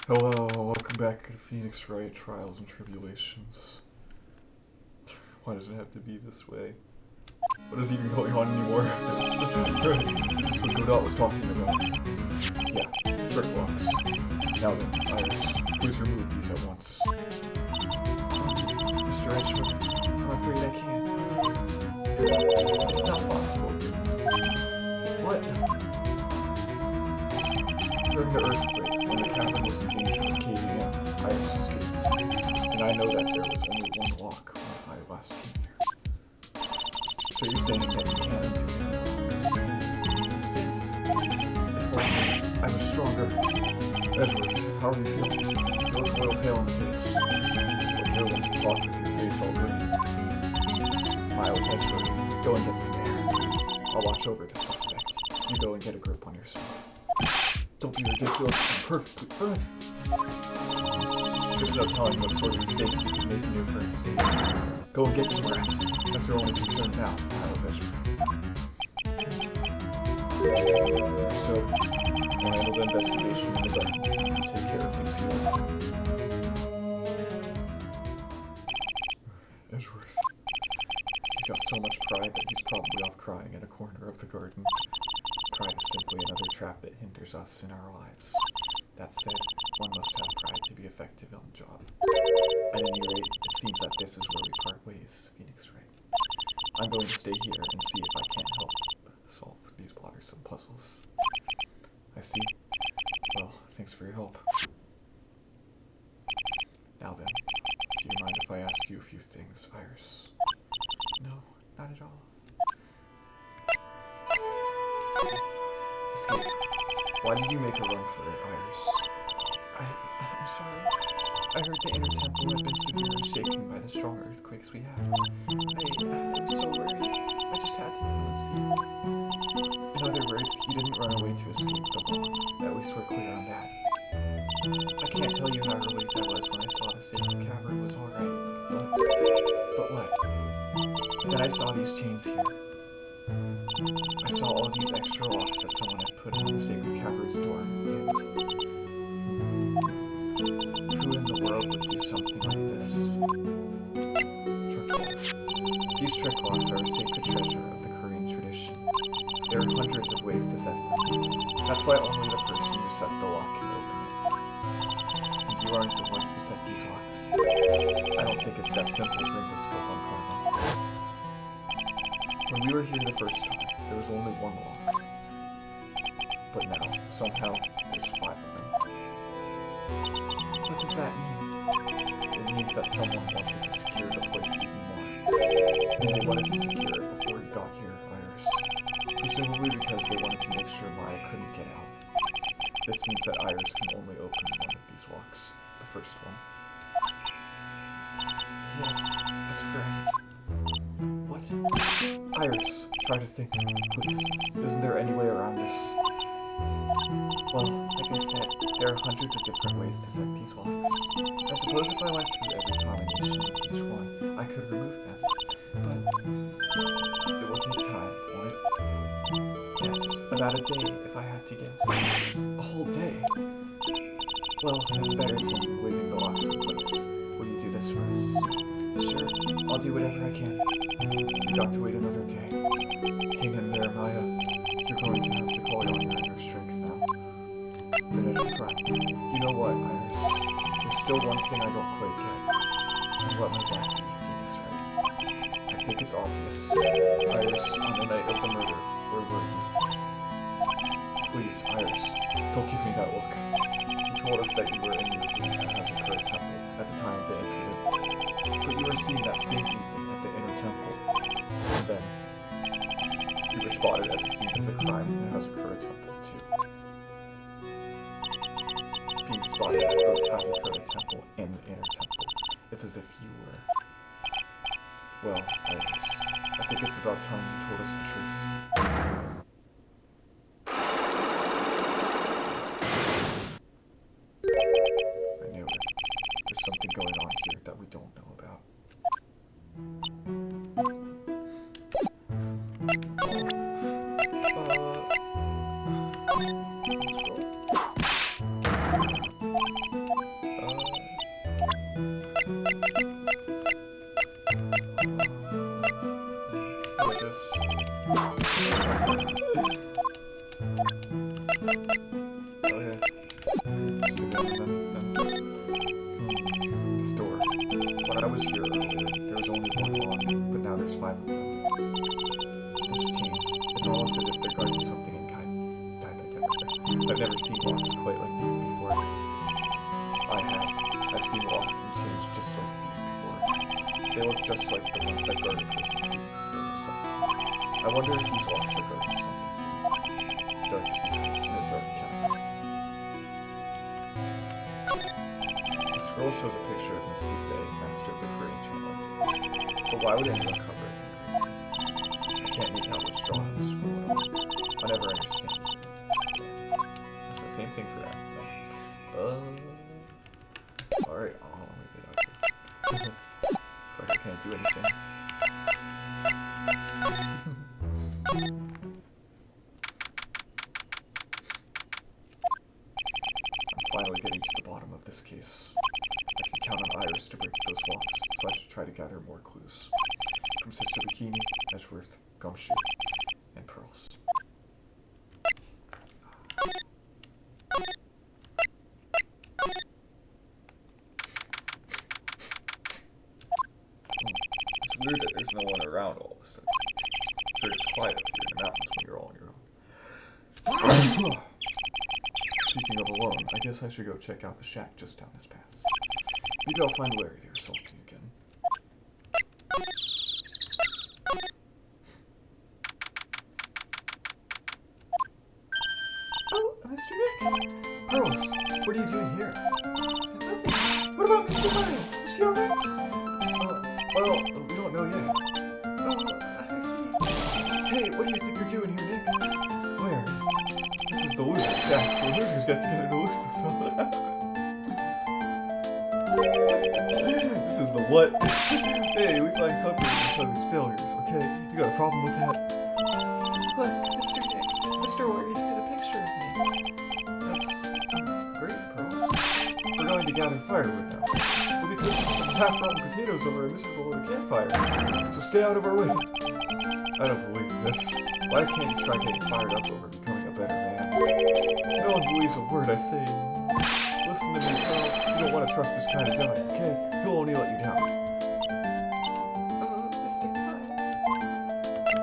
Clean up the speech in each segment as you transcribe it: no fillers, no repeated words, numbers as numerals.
Hello, welcome back to Phoenix Wright Trials and Tribulations. Why does it have to be this way? What is even going on anymore? This is what Godot was talking about. Yeah, trick locks. Now then, Iris, please remove these at once. Mr. Edgeworth, I'm afraid I can't. It's not possible. What? During the earthquake, when the cavern was in danger of caving in, Iris escaped. And I know that there was only one lock when I last came here. So you're saying that you can't undo any locks? Yes. If only I was stronger. Edgeworth, how are you feeling? You look a little pale in the face. Look, you're one to talk with your face all green. Miles Edgeworth, go and get some air. I'll watch over the suspect. You go and get a grip on yourself. Don't be ridiculous. I'm perfectly fine. There's no telling what sort of mistakes you can make in your current state. Go and get some rest. That's your only concern now, Miles Edgeworth. So, I'll handle the investigation in the garden. You take care of things here. Edgeworth. He's got so much pride that he's probably off crying in a corner of the garden. Pride is simply another trap that hinders us in our lives. That said, one must have pride to be effective on the job. At any rate, it seems that this is where we part ways, Phoenix Wright. I'm going to stay here and see if I can't help solve these bothersome puzzles. I see. Well, thanks for your help. Now then, do you mind if I ask you a few things, Iris? No, not at all. Escape. Why did you make a run for it, Iris? I'm sorry. I heard the inner temple had been severely shaken by the strong earthquakes we had. I'm so worried. I just had to go and see. In other words, you didn't run away to escape the law. At least we're clear on that. I can't tell you how relieved I was when I saw the sacred cavern was alright, but what? Then I saw these chains here. I saw all these extra locks that someone had put on the sacred cavern's door, and who in the world would do something like this? Trick locks. These trick locks are a sacred treasure of the Korean tradition. There are hundreds of ways to set them. That's why only the person who set the lock can open it. And you aren't the one who set these locks. I don't think it's that simple, Francisco Boncarno. When we were here the first time, there was only one lock. But now, somehow, there's 5 of them. What does that mean? It means that someone wanted to secure the place even more. And they wanted to secure it before you got here, Iris. Presumably because they wanted to make sure Maya couldn't get out. This means that Iris can only open one of these locks, the first one. Yes, that's correct. What? Iris, try to think, please. Isn't there any way around this? Well, like I said, there are hundreds of different ways to set these locks. I suppose if I went through every combination of each one, I could remove them. But it will take time, won't it? Yes, about a day, if I had to guess. A whole day? Well, that's better than leaving the locks in place. Will you do this for us? Sure, I'll do whatever I can. You got to wait another day. Hang in there, Maya. You're going to have to call on your inner strength now. Then it is crap. You know what, Iris? There's still one thing I don't quite get. And what might that be, Phoenix Wright? I think it's obvious. Iris, on the night of the murder, where were you? Please, Iris, don't give me that look. You told us that you were in your room at Hazakura Temple at the time of the incident. But you were seen that same evening at the inner temple. And then, you were spotted at the scene of the crime in the Hazakura Temple, too. Being spotted at both Hazakura Temple and the inner temple. It's as if you were... Well, Iris, I think it's about time you told us the truth. I knew it. There's something going on here that we don't know about. Let's roll. examine them? This door. When I was here earlier, there was only one lock, but now there's 5 of them. There's chains. It's almost as if they're guarding something in kind. I've never seen locks quite like these before. I've seen locks and chains just like these before. They look just like the ones that guard a person's secrets during a cycle. I wonder if these locks are guarding something too. Dark secrets in a dark cavern. The scroll shows a picture of Misty, master of the Korean channel. But why would anyone cover it? I can't make out what's drawn on the scroll at all. I'll never understand it. It's the same thing for that. No. Alright, I'll get out here. Looks like I can't do anything. I'm finally getting to the bottom of this case. I can count on Iris to break those locks, so I should try to gather more clues. From Sister Bikini, Edgeworth, Gumshoe, and Pearls. It's weird that there's no one around all of a sudden. I'm sure it's quiet up here in the mountains when you're all on your own. Speaking of alone, I guess I should go check out the shack just down this pass. Maybe I'll find Larry there sulking again. Oh, Mr. Nick! Pearls, what are you doing here? Nothing. What about Mr. Ryan? Is she alright? Well, we don't know yet. Oh, I see. Hey, what do you think you're doing here, Nick? Where? This is the loser shack. The losers get together to lose themselves. This is the what? Hey, we find company in each other's failures, okay? You got a problem with that? Look, Mr. Nick, Mr. Warriors did a picture of me. That's great, Pearls. We're going to gather firewood now. We'll be cooking some half-rotten potatoes over a miserable little campfire, so stay out of our way. I don't believe this. Why can't you try getting fired up over becoming a better man? No one believes a word I say. Listen to me, Pearl. You don't want to trust this kind of guy, okay? He'll only let you down. Misty, hi.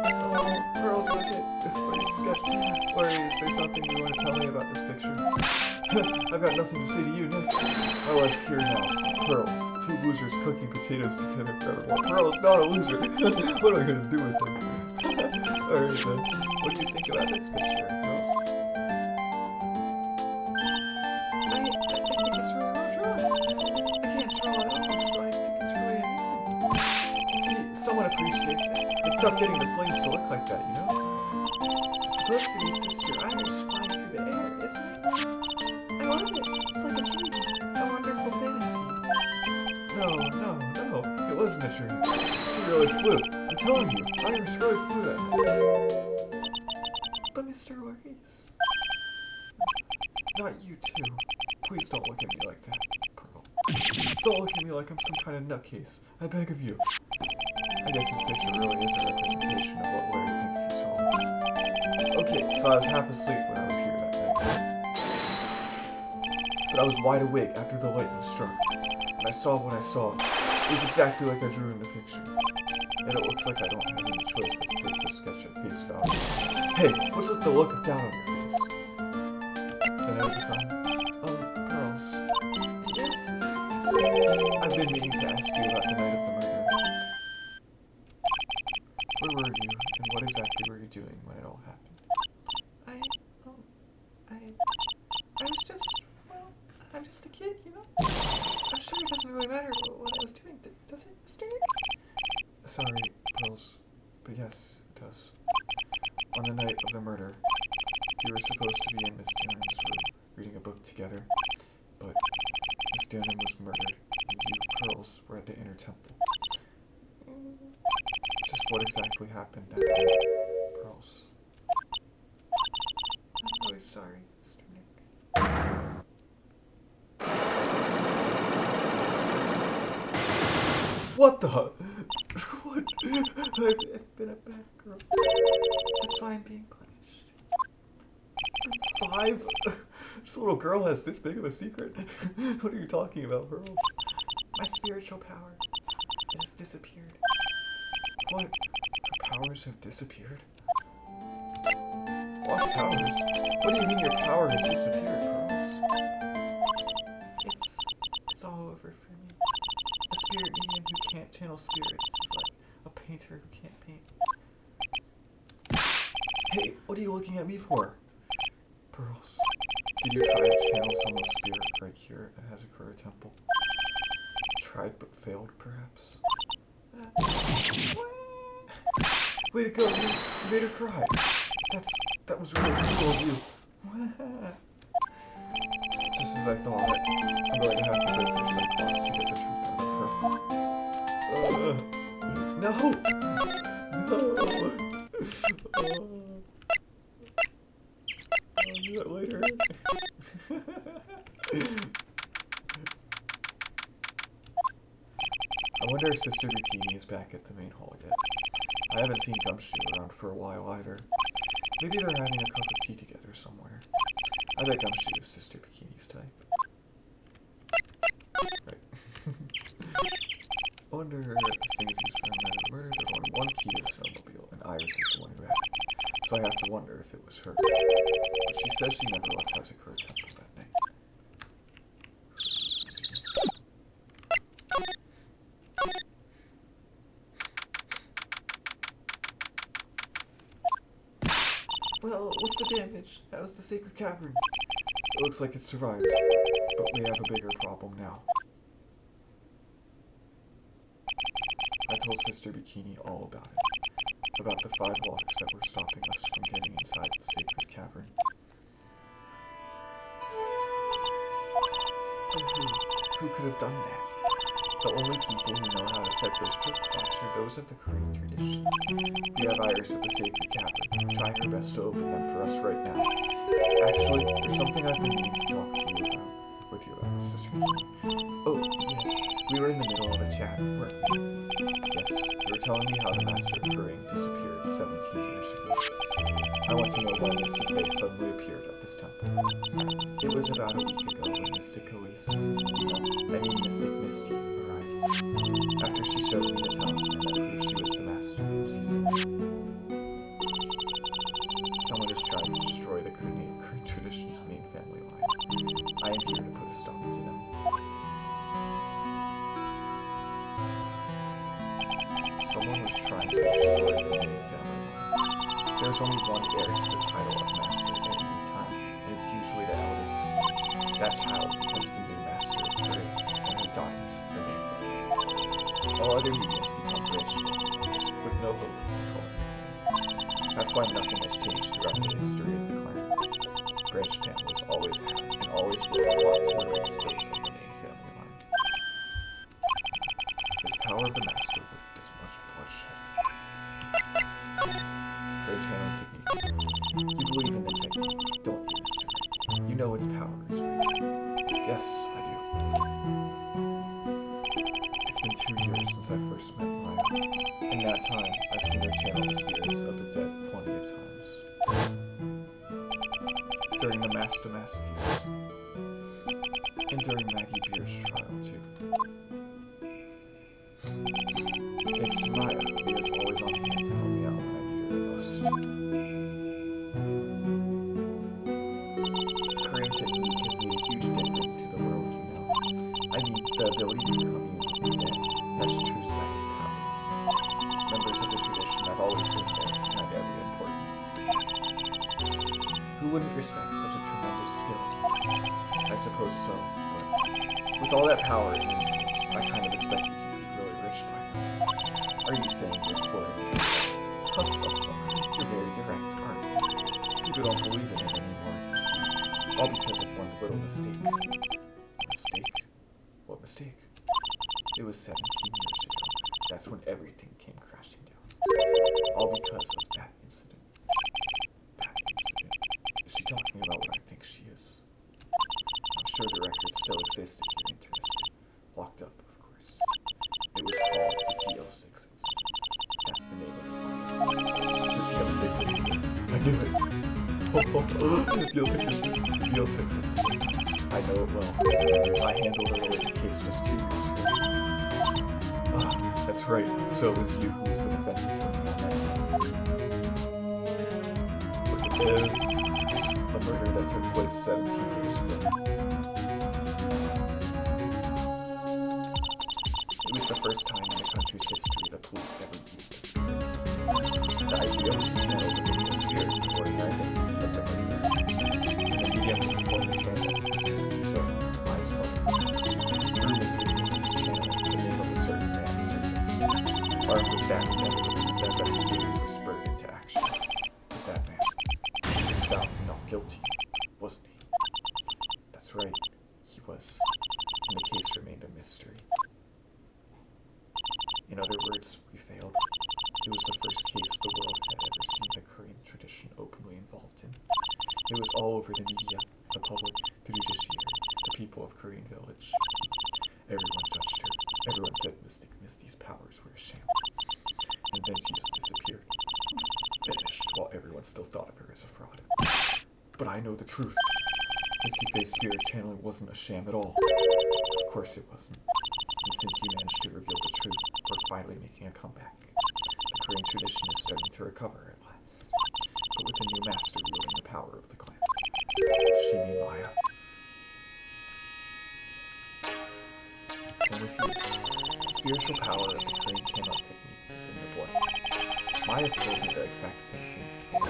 Oh, Pearl's okay. Where's the sketch? Where is there something you want to tell me about this picture? I've got nothing to say to you, Nick. My life's here now. Pearl. 2 losers cooking potatoes together forever. Pearl's not a loser. What am I going to do with her? Alright then. What do you think about this picture, Pearls? I think it's really well drawn. I can't draw at all, so I think it's really amazing. See, someone appreciates it. It's tough getting the flames to look like that, you know? It's supposed to be Sister Iris flying through the air, isn't it? I love it. It's like a dream. A wonderful fantasy. No. It wasn't a dream. She really flew. I'm telling you, Iris really flew that night. But Mr. Warriors... Not you too. Please don't look at me like that, Pearl. Don't look at me like I'm some kind of nutcase. I beg of you. I guess this picture really is a representation of what Larry thinks he saw. Okay, so I was half asleep when I was here that night. But I was wide awake after the lightning struck. And I saw what I saw. It was exactly like I drew in the picture. And it looks like I don't have any choice but to take this sketch at face value. Hey, what's with the look of doubt on your face? Can I have the phone? Pearls. Yes? I've been meaning to ask you about the night of the murder. Where were you, and what exactly were you doing when it all happened? I was just, well, I'm just a kid, you know? I'm sure it doesn't really matter what I was doing, does it, Mr. Nick? Sorry, Pearls, but yes, it does. On the night of the murder, you were supposed to be in Miss Dunham's room, reading a book together, but Miss Dunham was murdered, and you, Pearls, were at the inner temple. Just what exactly happened that night, Pearls? I'm really sorry, Mr. Nick. What the? What? I've been a bad girl. That's why I'm being punished. 5? This little girl has this big of a secret. What are you talking about, Pearls? My spiritual power. It has disappeared. What? Her powers have disappeared? Lost powers? What do you mean your power has disappeared, Pearls? It's all over for me. A spirit medium who can't channel spirits is like a painter who can't paint. Hey, what are you looking at me for? Pearls, did you try to channel someone's spirit right here at Hazakura Temple? Tried but failed, perhaps? Way to go, you made her cry. That was really cool of you. Just as I thought, I'm going to have to break your sight box to get the truth out of her. No! No! I'll do that later. I wonder if Sister Bikini is back at the main hall yet. I haven't seen Gumshoe around for a while either. Maybe they're having a cup of tea together somewhere. I bet Gumshoe is Sister Bikini's type. Right. I wonder if this thing is used for a murder. There's only one key to the snowmobile, and Iris is the one who had it. So I have to wonder if it was her. But she says she never left Hazakura Temple that night. Well, what's the damage? How's the sacred cavern? It looks like it survived, but we have a bigger problem now. I told Sister Bikini all about it. About the 5 locks that were stopping us from getting inside the sacred cavern. But who could have done that? The only people who know how to set those trip locks are those of the Korean tradition. We have Iris at the sacred cavern, trying her best to open them for us right now. Actually, there's something I've been meaning to talk to you about, Sister Bikini. Oh, yes, we were in the middle of a chat, weren't we? Yes, you were telling me how the Master of Korean disappeared 17 years ago. I want to know why Misty Face suddenly appeared at this temple. It was about a week ago when Mystic Misty arrived. After she showed me the talisman that proved she was the Master, she said, someone is trying to destroy the Korean tradition's main family line. I am here to put a stop to them. Someone was trying to destroy the main family line. There's only one heir to the title of Master at any time, and it's usually the eldest. That child becomes the new Master of Korea, and he dies the main family. All other mediums become branch families, with no hope of control. That's why nothing has changed throughout the history of the clan. Branch families always have, and always will, plot to erase those of the main family line. This power of the Master with this much bloodshed. For a channeling technique. You believe in the technique, don't you, Mister? You know its power is real. Yes, I do. It's been 2 years since I first met Maya. In that time, I've seen her channel the spirits of the dead plenty of times. During the Master years. And during Maggie Beer's trial, too. Thanks to Maya, Leah's always on hand to help me out when I need her the most. The Korean technique has made a huge difference to the world, you know. I mean, the ability to commune with the dead, that's true psychic power. Members of the tradition have always been there, behind every important. Who wouldn't respect such a tremendous skill? I suppose so, but with all that power and influence, I kind of expected you to be really rich by now. Are you saying you're poor in this? You're very direct, aren't you? People don't believe in it anymore, you see. All because of one little mistake. Mistake? What mistake? It was 17 years ago. That's when everything came crashing down. All because of that incident. That incident. Is she talking about what I think she is? I'm sure the records still exist if you're interested. Locked up, of course. It was called the DL6 incident. That's the name of the file. The DL6 incident. I knew it. Deal 6 I know it well. I handled a related case just 2 years ago. Ah, that's right. So it was you who was the defense attorney on that case. Look, a murder that took place 17 years ago. It was the first time in the country's history the police ever used a spirit. The idea was to channel the victim's spirit to organize it, but the murder. And the medium to perform the channel was Misty Faye, Maya's mother. Through Misty's channeling, the name of a certain man surfaced. Armed with that as evidence, the investigators were spurred into action. But that man was found not guilty, wasn't he? That's right, he was. And the case remained a mystery. In other words, we failed. It was the first case the world had ever seen the Korean tradition openly involved in. It was all over the media, the public, the judiciary, the people of Korean Village. Everyone judged her. Everyone said Misty's powers were a sham. And then she just disappeared. Vanished, while everyone still thought of her as a fraud. But I know the truth. Misty Faye's spirit channeling wasn't a sham at all. Of course it wasn't. And since you managed to reveal the truth, we're finally making a comeback. The Korean tradition is starting to recover at last. But with a new master wielding the power of the clan. She mean Maya. And with you, the spiritual power of the Korean channel technique is in the blood. Maya's told me the exact same thing before.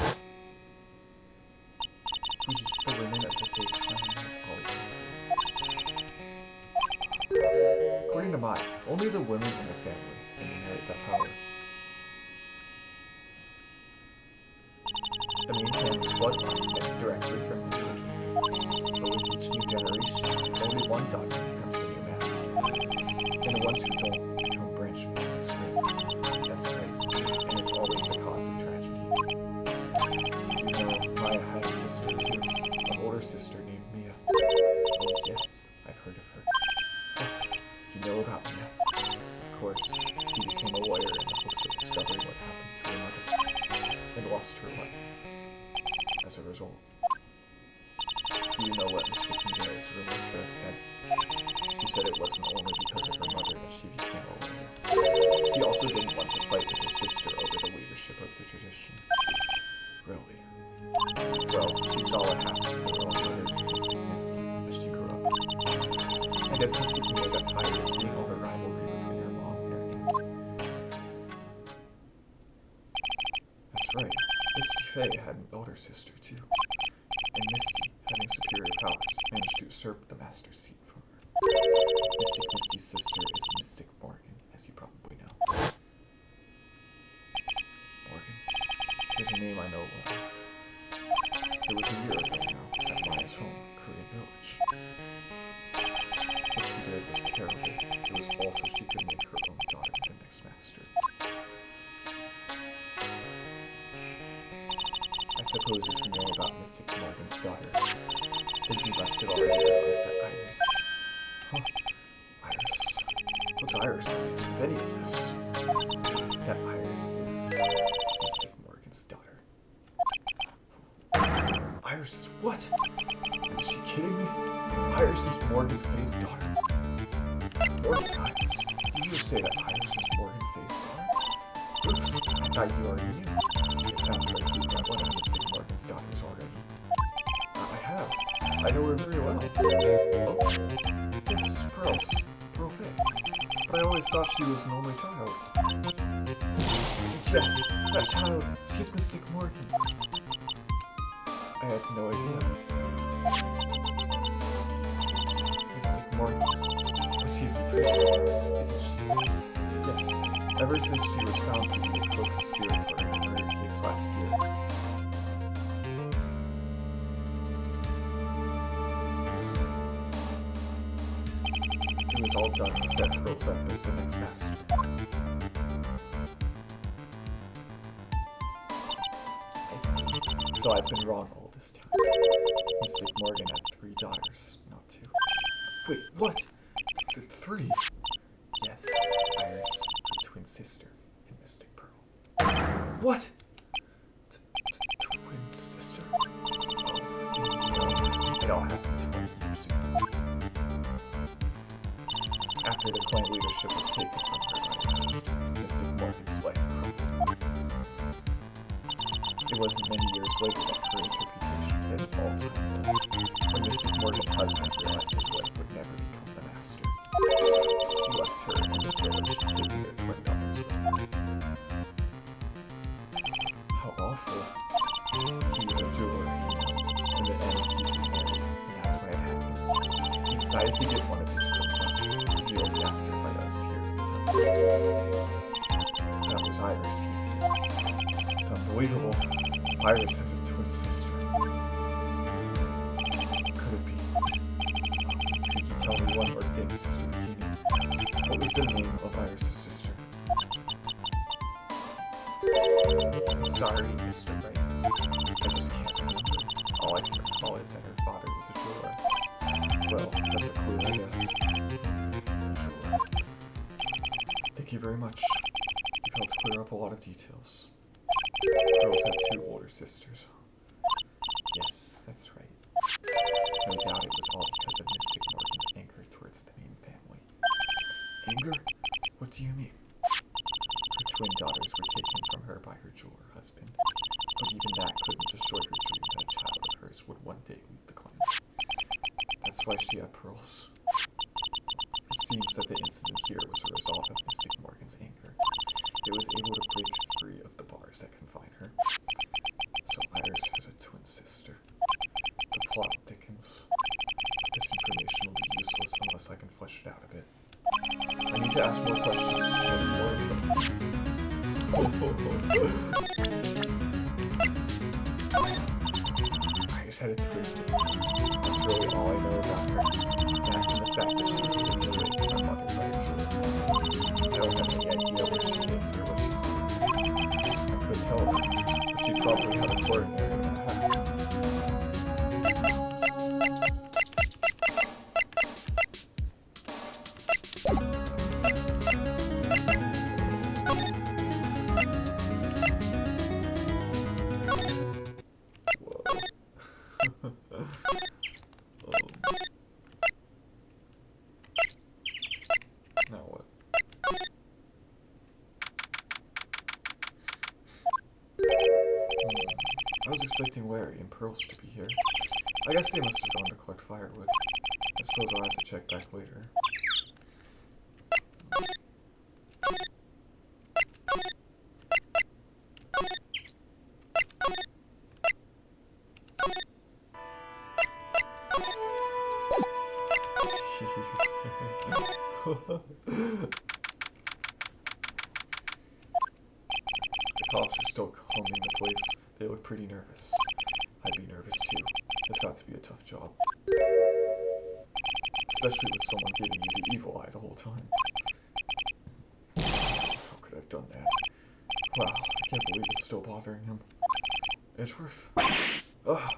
We, the women of the fake clan, have always been spiritual. According to Maya, only the women in the family can inherit that power. The main family's bloodline stems directly from Misty King. But with each new generation, only one daughter becomes the new master. And the ones who don't become branch families, right? That's right. And it's always the cause of tragedy. You know, Maya had a sister too. An older sister named Mia. Oh yes, I've heard of her. What? You know about Mia? Of course, she became a lawyer in the hopes of discovering what happened to her mother. And lost her life. As a result. Do you know what Misty Mia is rumored to have said? She said it wasn't only because of her mother that she became a lawyer. She also didn't want to fight with her sister over the leadership of the tradition. Really? Well, she saw what happened to her own mother, Misty, as she grew up. I guess Misty Mia got tired of seeing all the rivalry between her mom and her aunt. That's right. Misty Faye had an older sister too. And Misty, having superior powers, managed to usurp the master's seat from her. Misty's sister is Mystic Morgan, as you probably know. Morgan? There's a name I know well. It was a year ago now, at Maya's home, Korean Village. What she did was terrible. It was also she could make her own daughter the next master. I suppose if you know about Mystic Morgan's daughter, then you must have already realized that Iris... Huh? Iris? What's Iris got to do with any of this? That Iris is Mystic Morgan's daughter. Iris is what? Is she kidding me? Iris is Morgan Faye's daughter. Morgan Iris? Did you just say that Iris is Morgan Faye's daughter? Oops, I thought you already knew. It sounds like you've met one of Mystic Morgan's daughters already. I have. I know her very well. Oh, yes, Pearl Faye. But I always thought she was an only child. Yes, that child. She's Mystic Morgan's. I had no idea. Mystic Morgan. But she's a priest, isn't she? Yes. Ever since she was found to be a co-conspirator in the murder case last year. It was all done to set Pearls up as the next master. I see. So I've been wrong all this time. Mystic Morgan had 3 daughters, not 2. Wait, what? 3? Yes, Iris, her twin sister, and Mystic Pearl. What? Twin sister? all happened 20 years ago. After the clan leadership was taken from her by her sister, Mystic Morgan's life crumbled. It wasn't many years later that her reputation hit an all-time low, when Mystic Morgan's husband realized his wife would never become the master. He left her in the village, taking their twin daughters with him. How awful. He was a jeweler, in the end he remarried, and that's when it happened. He decided to get one of his clothes on, to be looked after by us here in the temple. That was Iris, you see. It's unbelievable. Iris has a twin sister. Could it be? Could you tell me one more thing, Sister Bikini? What was the name of Iris' sister? Sorry, Mr. Wright. I just can't remember. All I can recall is that her father was a jeweler. Well, that's a clue, I guess. Jeweler. Thank you very much. You've helped clear up a lot of details. Girls had 2 older sisters. Yes, that's right. No doubt it was all because of Mystic Morgan's anger towards the main family. Anger? What do you mean? Her twin daughters were taken from her by her jeweler husband, but even that couldn't destroy her dream that a child of hers would one day lead the clan. That's why she had pearls. It seems that the incident here was a result of Mystic Morgan's anger. It was able to break free of the bars that confine her. So Iris has a twin sister. The plot thickens. This information will be useless unless I can flesh it out a bit. I need to ask more questions. What's more info? Iris had a twin sister. That's really all I know about her. That and the fact that she was taken away from her mother by a jeweler. I don't have any idea where she is or what she's doing. I could tell her, but she'd probably have a coordinator in a hat. Now what? I was expecting Larry and Pearls to be here. I guess they must have gone to collect firewood. I suppose I'll have to check back later. The cops are still combing the place. They look pretty nervous. I'd be nervous too. It's got to be a tough job. Especially with someone giving you the evil eye the whole time. How could I have done that? Wow, I can't believe it's still bothering him. Edgeworth? Ugh.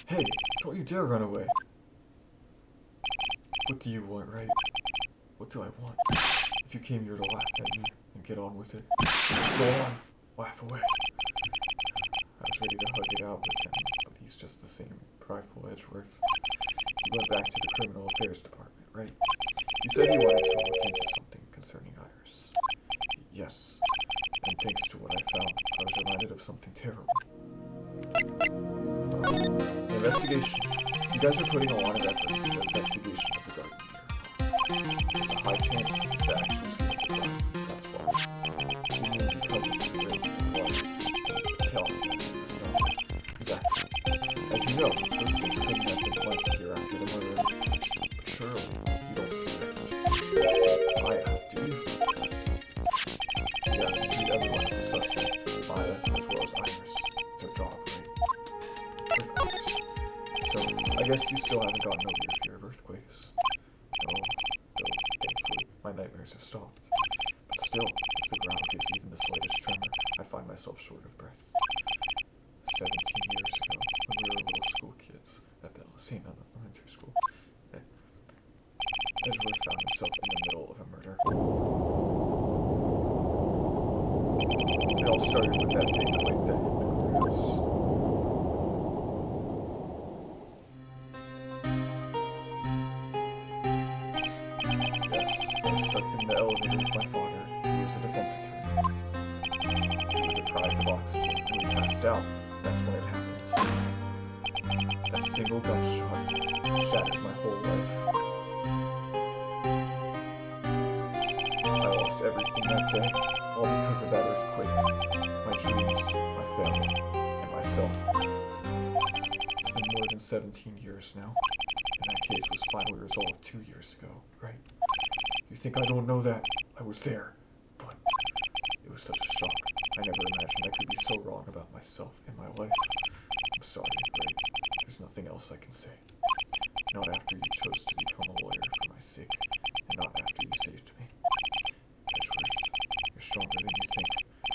Hey, don't you dare run away. What do you want, Wright? What do I want? If you came here to laugh at me and get on with it, go on, laugh away. I was ready to hug it out with him, but he's just the same prideful Edgeworth. He went back to the Criminal Affairs Department, right? You said he wanted to look into something concerning Iris. Yes, and thanks to what I found, I was reminded of something terrible. The investigation. You guys are putting a lot of effort into the investigation of the garden here. There's a high chance this is the actual scene of the crime. That's why. Even because of the rain and water, the chaos and the snow. Exactly. As you know, those things couldn't have been planted here after the murder. But surely, you don't suspect. Maya, do you? You have to treat everyone as a suspect. Maya, as well as Iris. It's our job, right? Earthquakes. So, I guess you still haven't gotten over your fear of earthquakes. No, though, thankfully, my nightmares have stopped. But still, if the ground gives even the slightest tremor, I find myself short of breath. 17 years ago, when we were little school kids at the St. Elementary School, Edgeworth found himself in the middle of a murder. It all started with that big quake that hit the courthouse. stuck in the elevator with my father. He was a defense attorney. We were deprived of oxygen and we passed out. That's when it happened. That single gunshot shattered my whole life. I lost everything that day, all because of that earthquake. My dreams, my family, and myself. It's been more than 17 years now, and that case was finally resolved 2 years ago, right? You think I don't know that? I was there, but it was such a shock. I never imagined I could be so wrong about myself and my life. I'm sorry, Wright. There's nothing else I can say. Not after you chose to become a lawyer for my sake, and not after you saved me. Edgeworth, you're stronger than you think,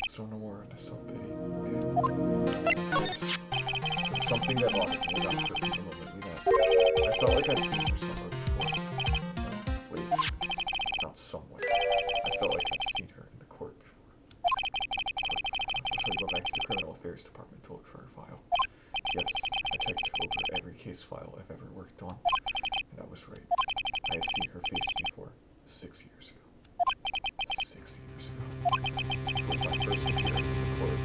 so no more of the self-pity, okay? There's something that bothered me about her from the moment we met. I felt like I'd seen her somewhere before. No, wait, not somewhere. I felt like I'd seen her in the court before. So I went back to the Criminal Affairs Department to look for her file. Yes, I checked over every case file I've ever worked on, and I was right. I had seen her face before, 6 years ago. 6 years ago. It was my first appearance in court,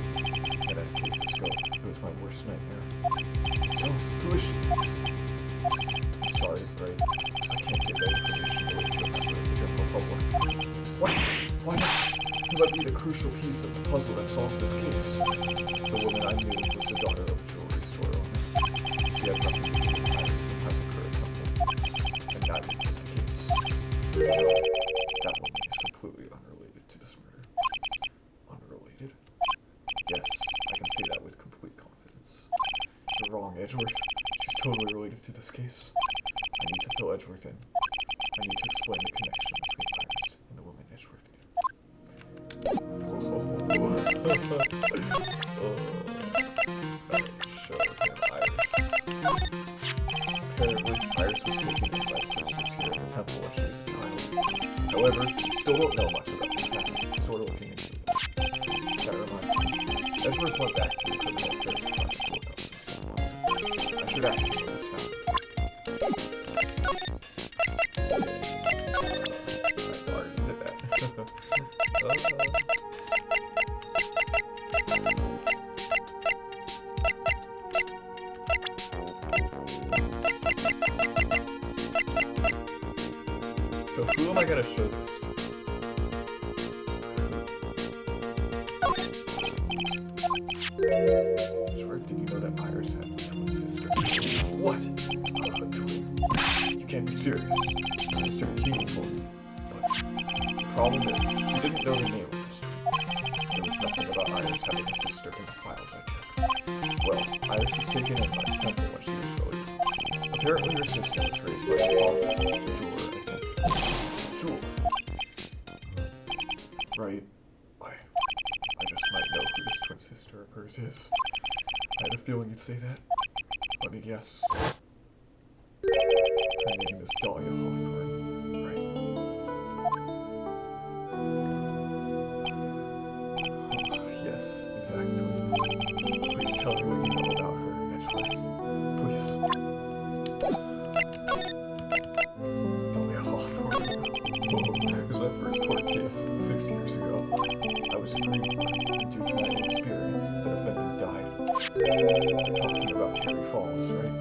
and as cases go, it was my worst nightmare. So, who is she? I'm sorry, Wright. I can't give that information away to a member of the general public. What? Why not? You let me the crucial piece of the puzzle that solves this case. The woman I knew was the daughter of a jewelry store owner. She had nothing to do with Iris and hasn't heard of them. And neither did the case. That woman is completely unrelated to this murder. Unrelated? Yes, I can say that with complete confidence. You're wrong, Edgeworth. She's totally related to this case. I need to fill Edgeworth in. I need to explain the connection between Iris and the woman Edgeworth knew. Show him Iris. Apparently, Iris was taken in by sisters here in the temple when she was a child. However, we still don't know much about this past, sort of looking into it. That reminds me, Edgeworth went back to the Criminal Affairs Department to look up some stuff. I should ask him what he's found. I already did that. So who am I gonna show this to? Edgeworth, did you know that Iris had a twin sister? What? A twin? You can't be serious. My sister Keenan told me. But the problem is, she didn't know the name of this twin. There was nothing about Iris having a sister in the files I checked. Well, Iris was taken in by the temple when she was really young. Apparently her sister was raised by her father, a jeweler, I think. Jeweler. Right. I just might know who this twin sister of hers is. I had a feeling you'd say that. Let me guess. Her name is Dahlia Hawthorne, right? Yes, exactly. Please tell me what you know about her, Edgeworth. Please. Dahlia Hawthorne. It was my first court case 6 years ago. I was a green boy, and due to my inexperience, the defendant died. We're talking about Terry Falls, right?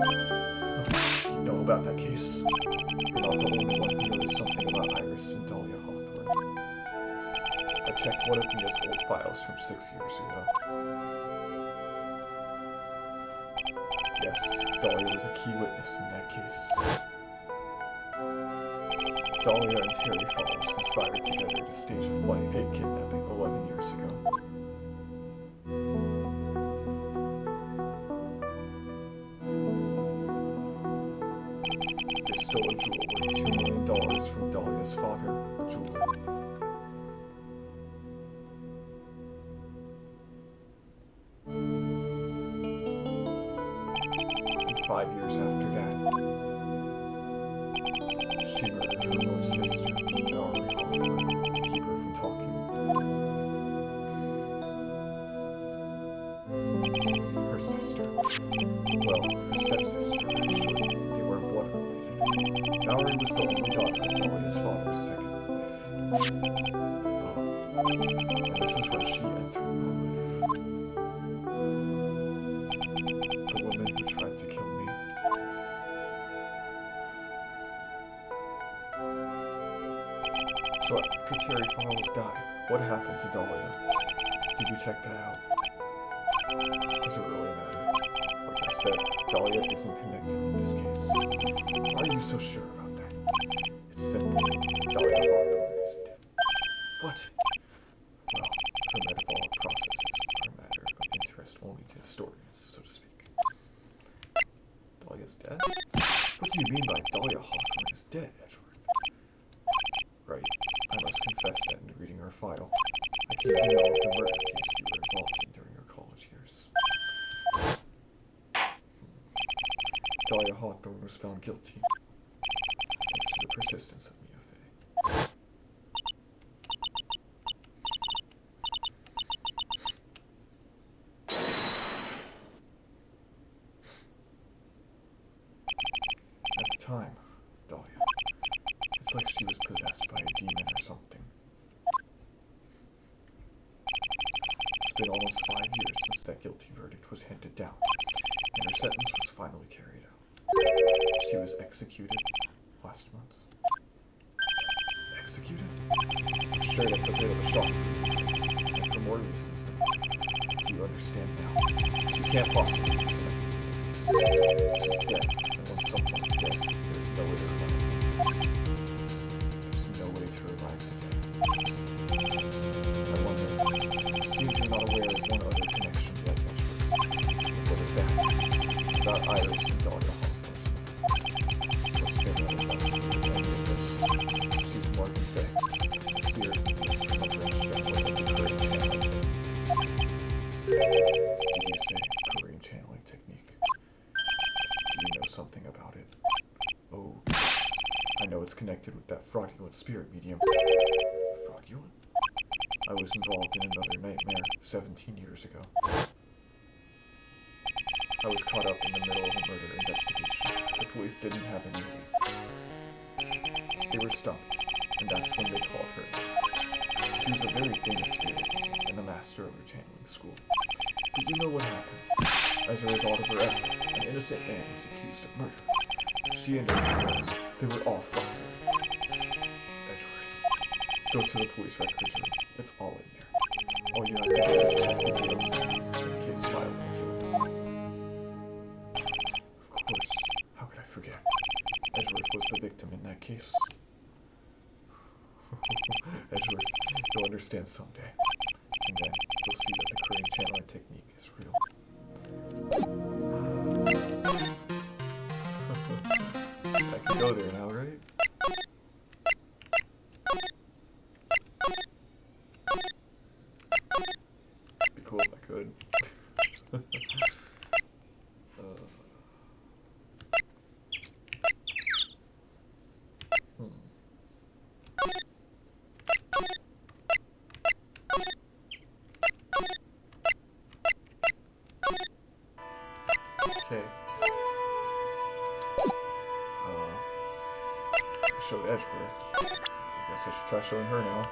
You know about that case? You're not the only one who knows something about Iris and Dahlia Hawthorne. I checked one of Mia's old files from 6 years ago. Yes, Dahlia was a key witness in that case. Dahlia and Terry Falls conspired together to stage a fake kidnapping 11 years ago. They stole a jewel worth $2 million from Dahlia's father, a jeweler. And 5 years after that, she murdered her own sister, Valerie Hawthorne, to keep her from talking. Her sister. Well, her stepsister, actually. They weren't blood related. Valerie was the only daughter of Dahlia's father's second wife. And this is where she entered my life. The woman who tried to kill me. So after Terry Falls died, what happened to Dahlia? Did you check that out? Does it really matter? Like I said, Dahlia isn't connected with this case. Why are you so sure about that? It's simple. Dahlia Hawthorne is dead. What? Well, her metabolic processes are a matter of interest only to historians, so to speak. Dahlia's dead? What do you mean by Dahlia Hawthorne is dead, Edgeworth? Right. I must confess that in reading her file, I came to know of the murder case you were involved in during your college years. Dahlia Hawthorne was found guilty, thanks to the persistence of Mia Fey. At the time, Dahlia, it's like she was possessed by a demon or something. It's been almost 5 years since that guilty verdict was handed down, and her sentence was finally carried out. She was executed last month. Executed? I'm sure that's a bit of a shock for you, and for more reasons than one. Do you understand now? She can't possibly be connected with this case. She's dead, and when someone is dead, there's no way to revive them. There's no way to revive the dead. I wonder, it seems you're not aware of one other connection yet, Edgeworth. What is that? It's about Iris and Dahlia Hawthorne's mother. What's their relationship with any of this? She's Morgan Fay, the spirit of her extrapolated the Korean channeling technique. Did you say Korean channeling technique? Do you know something about it? Oh, yes. I know it's connected with that fraudulent spirit medium. Fraudulent? I was involved in another nightmare 17 years ago. I was caught up in the middle of a murder investigation. The police didn't have any leads. They were stumped, and that's when they called her. She was a very famous spirit, and the master of her channeling school. But you know what happened. As a result of her efforts, an innocent man was accused of murder. She and her friends, they were all fraudulent. Edgeworth, go to the police records room. It's all in there. All you have to do is check the jail sentence and the case file and kill them. Of course, how could I forget? Edgeworth was the victim in that case. Edgeworth, you'll understand someday. And then you'll see that the Korean channeling technique is real. I can go there now, right? Be cool if I could. Okay. I showed Edgeworth. I guess I should try showing her now.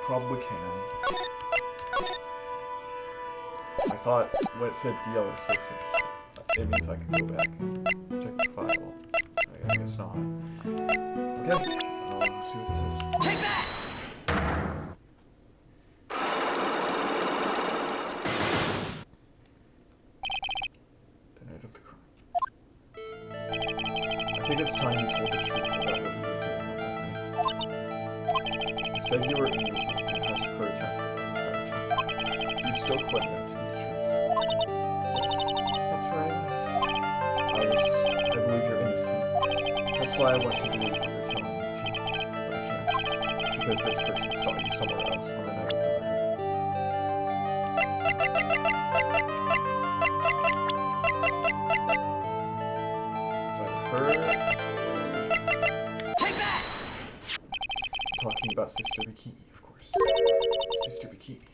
probably can. I thought when it said DL06, it means I can go back and check the file. I guess not. Okay, I'll see what this is. Take that! The night of the crime. I think it's time you told the truth about what you were doing that night. You said you were in your room and has a prototype the entire time. Do you still claim that to be the truth? Yes, that's where I was. Iris, I believe you're innocent. That's why I want to believe what you're telling me too. But I can't. Because this person saw you somewhere else on the night of the murder. Is that her? Take that! Talking about Sister Bikini, of course. Sister Bikini.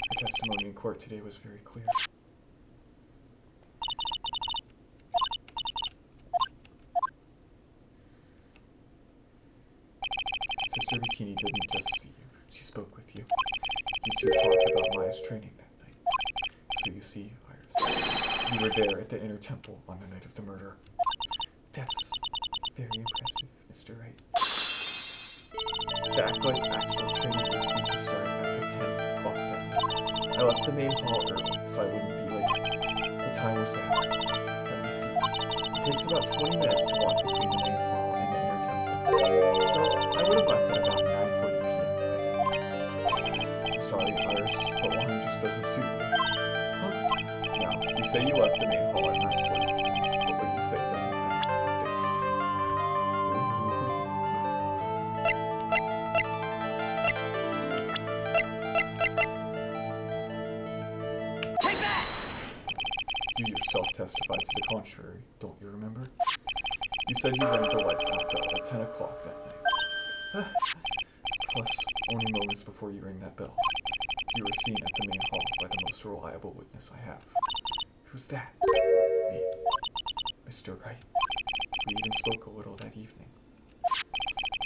Her testimony in court today was very clear. Sister Bikini didn't just see you, she spoke with you. You two talked about Maya's training that night. So you see, Iris, you were there at the inner temple on the night of the murder. That's very impressive, Mr. Wright. The Acolyte's actual training was due to start after 10 o'clock that night. I left the main hall early, so I wouldn't be late. What time was that? Let me see. It takes about 20 minutes to walk between the main hall and the inner temple. So I would have left at about 9:40 p.m. I'm sorry, Iris, but 1 just doesn't suit me. Huh? Now, you say you left the main hall at 9:40 p.m., but what you say doesn't add up with this. Take that! You yourself testified to the contrary, don't you remember? You said you rang the lights out bell at 10 o'clock that night. Plus, only moments before you rang that bell, you were seen at the main hall by the most reliable witness I have. Who's that? Me. Mr. Wright. We even spoke a little that evening.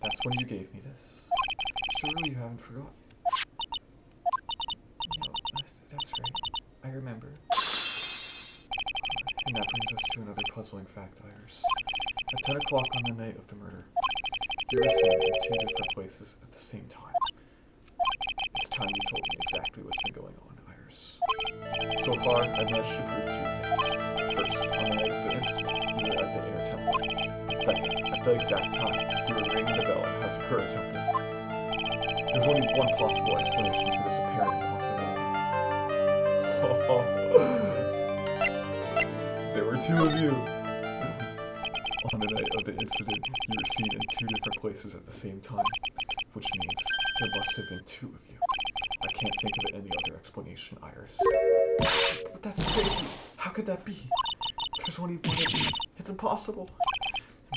That's when you gave me this. Surely you haven't forgotten. No, that's right. I remember. And that brings us to another puzzling fact, Iris. At 10 o'clock on the night of the murder, you were seen in 2 different places at the same time. It's time you told me exactly what's been going on, Iris. So far, I've managed to prove 2 things. First, on the night of the incident, you were at the inner temple. And second, at the exact time, you were ringing the bell at Hazakura Temple. There's only one possible explanation for this apparent impossibility. There were 2 of you. On the night of the incident, you were seen in 2 different places at the same time, which means there must have been 2 of you. I can't think of any other explanation, Iris. But that's crazy. How could that be? There's only one of you. It's impossible.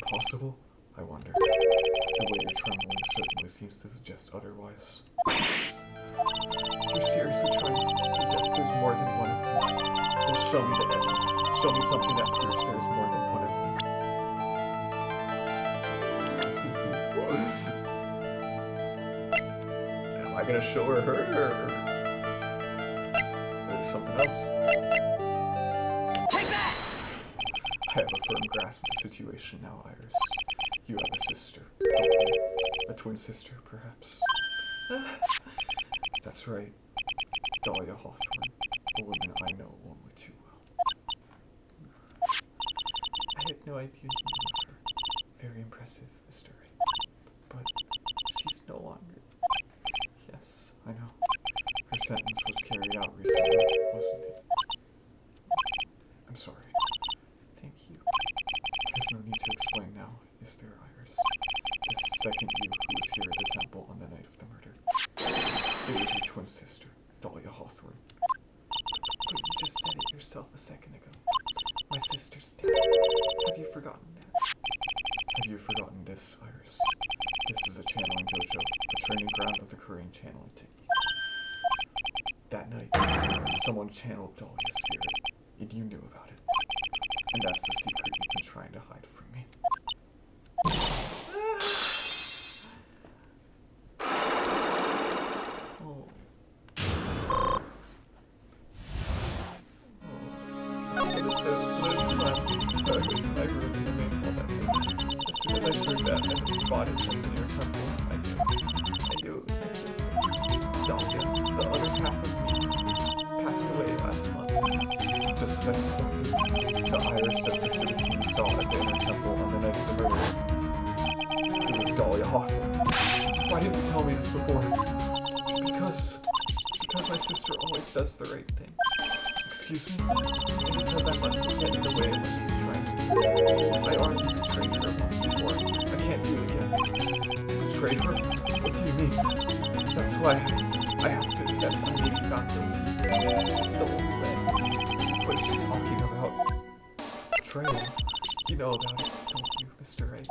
Impossible? I wonder. The way you're trembling certainly seems to suggest otherwise. You're seriously trying to suggest there's more than one of me. Then show me the evidence. Show me something that proves there's more than one of me. Am I gonna show her or there's something else? Take that! I have a firm grasp of the situation now, Iris. You have a sister, don't you? A twin sister, perhaps? That's right. Dahlia Hawthorne, a woman I know only too well. I had no idea you knew of her. Very impressive, Mr. Wright. But she's no longer... Yes, I know. Her sentence was carried out recently, wasn't it? I'm sorry. Thank you. There's no need to explain now, is there, Iris? The second you who was here at the temple on the night of the murder. It was your twin sister, Dahlia Hawthorne. But you just said it yourself a second ago. My sister's dead. Have you forgotten that? Have you forgotten this, Iris? This is a channeling dojo, a training ground of the Korean channeling technique. That night, someone channeled Dahlia's spirit, and you knew about it. And that's the secret you've been trying to hide from me. As I turned back, I had spotted something near temple. I knew it was my sister. Dahlia, the other half of me, passed away last month. Just as I suspected, the iris that Sister Bikini saw at the inner temple on the night of the murder. It was Dahlia Hawthorne. Why didn't you tell me this before? Because my sister always does the right thing. Excuse me? And because I mustn't get in the way of what she's trying to do. I already betrayed her once before. I can't do it again. Betrayed her? What do you mean? That's why I have to accept I may be not guilty. It's the only way. What is she talking about? Betrayal? You know about it, don't you, Mr. Wright?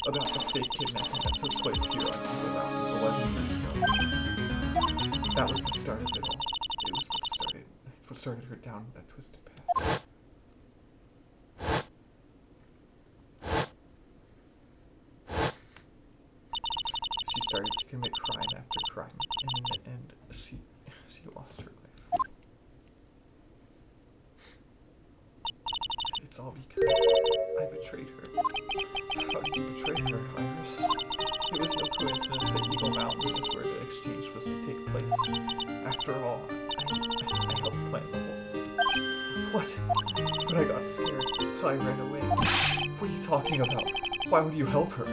About the fake kidnapping that took place here on Eagle Mountain 11 years ago. That was the start of it all. It was what started her down that twisted path. She started to commit crime after crime, and in the end, she lost her life. It's all because I betrayed her. How did you betray her, Iris? It was no coincidence that Eagle Mountain is where the exchange was to take place. After all, I helped plan the whole thing. What? But I got scared, so I ran away. What are you talking about? Why would you help her?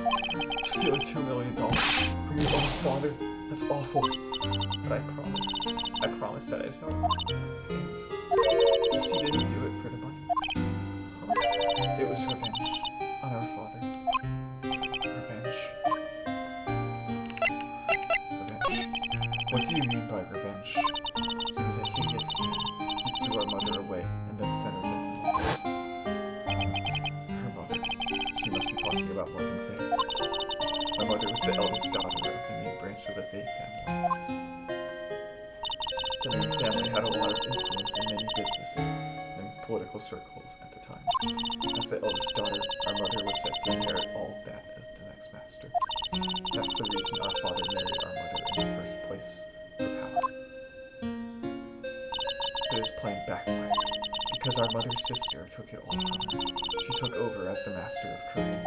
Stealing $2 million from your own father? That's awful. But I promised that I'd help. And she didn't do it for the money. Huh? It was revenge on our father. Revenge. What do you mean by revenge? He was a heinous man. He threw our mother away and then sent her to hell. Her mother. She must be talking about Morgan Fay. My mother was the eldest daughter of the main branch of the Fay family. The main family had a lot of influence in many businesses and political circles at the time. As the eldest daughter, our mother was set to inherit all of that as the next master. That's the reason our father married our mother in the first place, for power. But his plan backfired, because our mother's sister took it all from her. She took over as the master of Korean.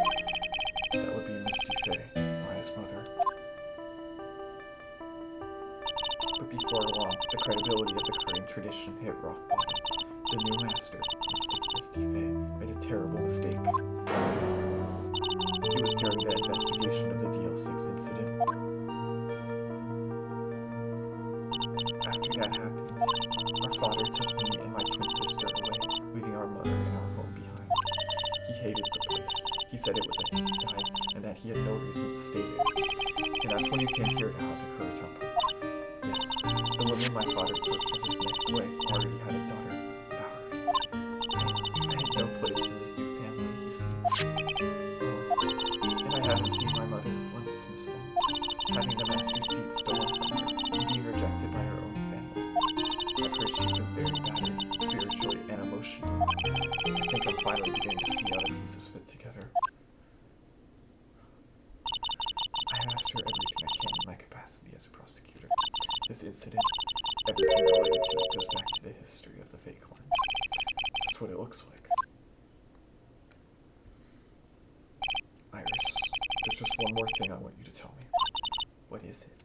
That would be Misty Fay, Maya's mother. But before long, the credibility of the Korean tradition hit rock bottom. The new master, Misty Fay, made a terrible mistake. It was during the investigation of the DL6 incident. After that happened, our father took me and my twin sister away, leaving our mother and our home behind. He hated the place. He said it was a hate dive and that he had no reason to stay there. And that's when you came here to Hazakura Temple. Yes, the woman my father took as his next wife already had a daughter, Valerie. I had no place in his new family, you see. And I haven't seen my mother once since then, having the master seat stolen from her and being rejected by her own family. I've heard she's been very battered, spiritually and emotionally. I think I'm finally beginning to see how the pieces fit together. I asked her everything I can in my capacity as a prosecutor. This incident, everything related to it goes back to the history of the fake horn. That's what it looks like. Iris, there's just one more thing I want you to tell me. What is it?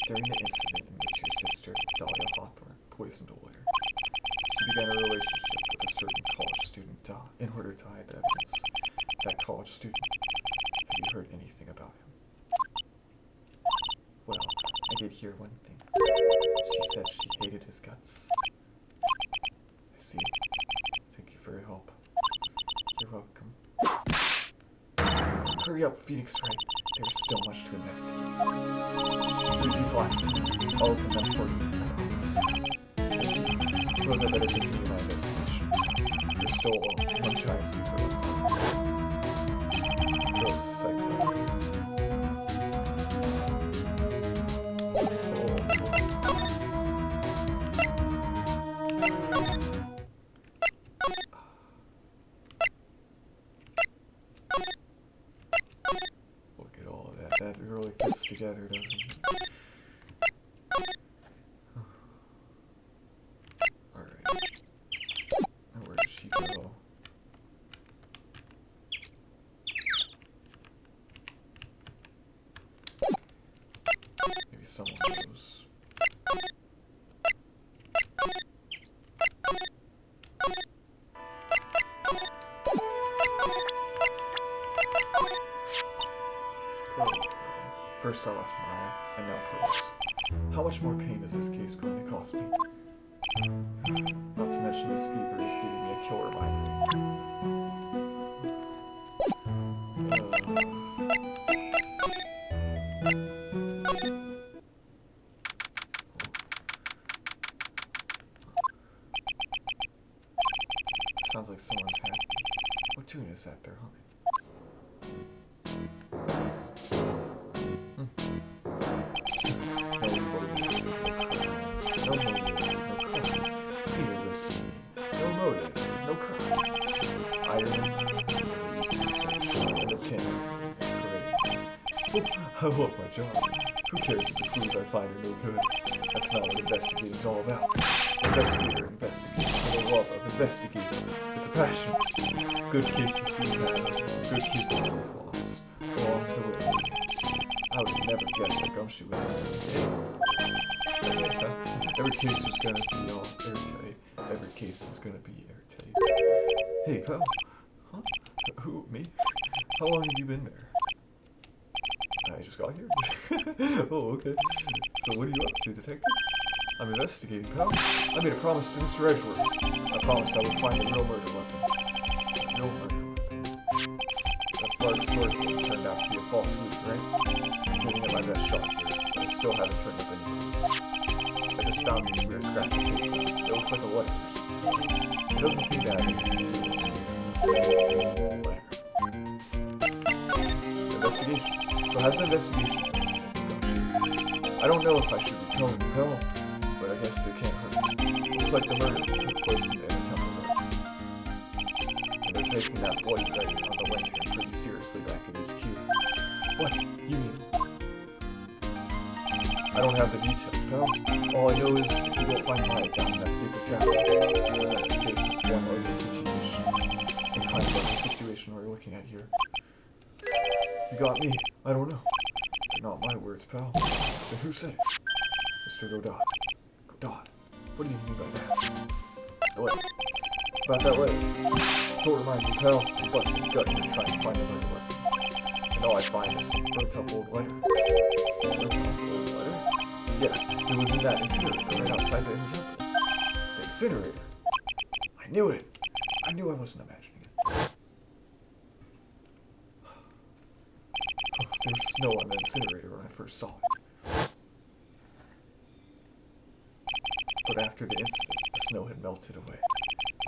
During the incident in which your sister, Dahlia Hawthorne, poisoned a lawyer, she began a relationship with a certain college student, in order to hide the evidence. That college student, have you heard anything about him? Well, I did hear one thing. She said she hated his guts. I see. Thank you for your help. You're welcome. Hurry up, Phoenix Wright. There's still much to investigate. Leave these last to me. I'll open them for you, I promise. I suppose I better continue my investigation. There's still one giant secret left. Girls, psycho. Look at all of that. That really fits together, doesn't it? Alright. And where does she go? First I lost Maya, and now Purse. How much more pain is this case going to cost me? Not to mention this fever is giving me a killer Sounds like someone's happy. What tune is that they're humming? No motive, no crime. See it with me. No motive, no crime. I remember we used to search in the channel parade. I love my job. Who cares if the clues I find are no good? That's not what investigating's all about. Investigator investigates for the love of investigating. It's a passion. Good cases we have, good cases we've lost. Along the way. I would have never guessed that Gumshoe was in there. Every case is gonna be all airtight. Every case is gonna be airtight. Hey, pal. Huh? Who, me? How long have you been there? I just got here. Oh, okay. So what are you up to, detective? I'm investigating, pal. I made a promise to Mr. Edgeworth. I promised I would find the real murder weapon. The real murder weapon. That barbed sword thing turned out to be a false loop, right? I'm giving it my best shot here, but I still haven't turned up any clues. I just found these weird scraps of paper. It looks like a letter or something. It doesn't seem to have anything to do with the case. Letter. Investigation. So how's the investigation going? I don't know if I should be telling you, pal, but I guess it can't hurt. Looks like the murder took place in the temple garden. And they're taking that bloody Wright on the lantern pretty seriously back at HQ. What? You mean? I don't have the details, pal. All I know is if you don't find Maya down in that secret cabin, you're going to be faced with one ugly situation. The kind of ugly situation we're looking at here. You got me. I don't know. They're not my words, pal. Then who said it? Mr. Godot. Godot. What do you mean by that? The letter. About that letter. Don't remind me, pal. I'm busting a gut here trying to find the murder weapon. And all I find is some burnt-up old letter. Burnt-up old letter? Yeah, it was in that incinerator right outside the inner temple. The incinerator. I knew it. I knew I wasn't imagining it. There was snow on the incinerator when I first saw it. But after the incident, the snow had melted away,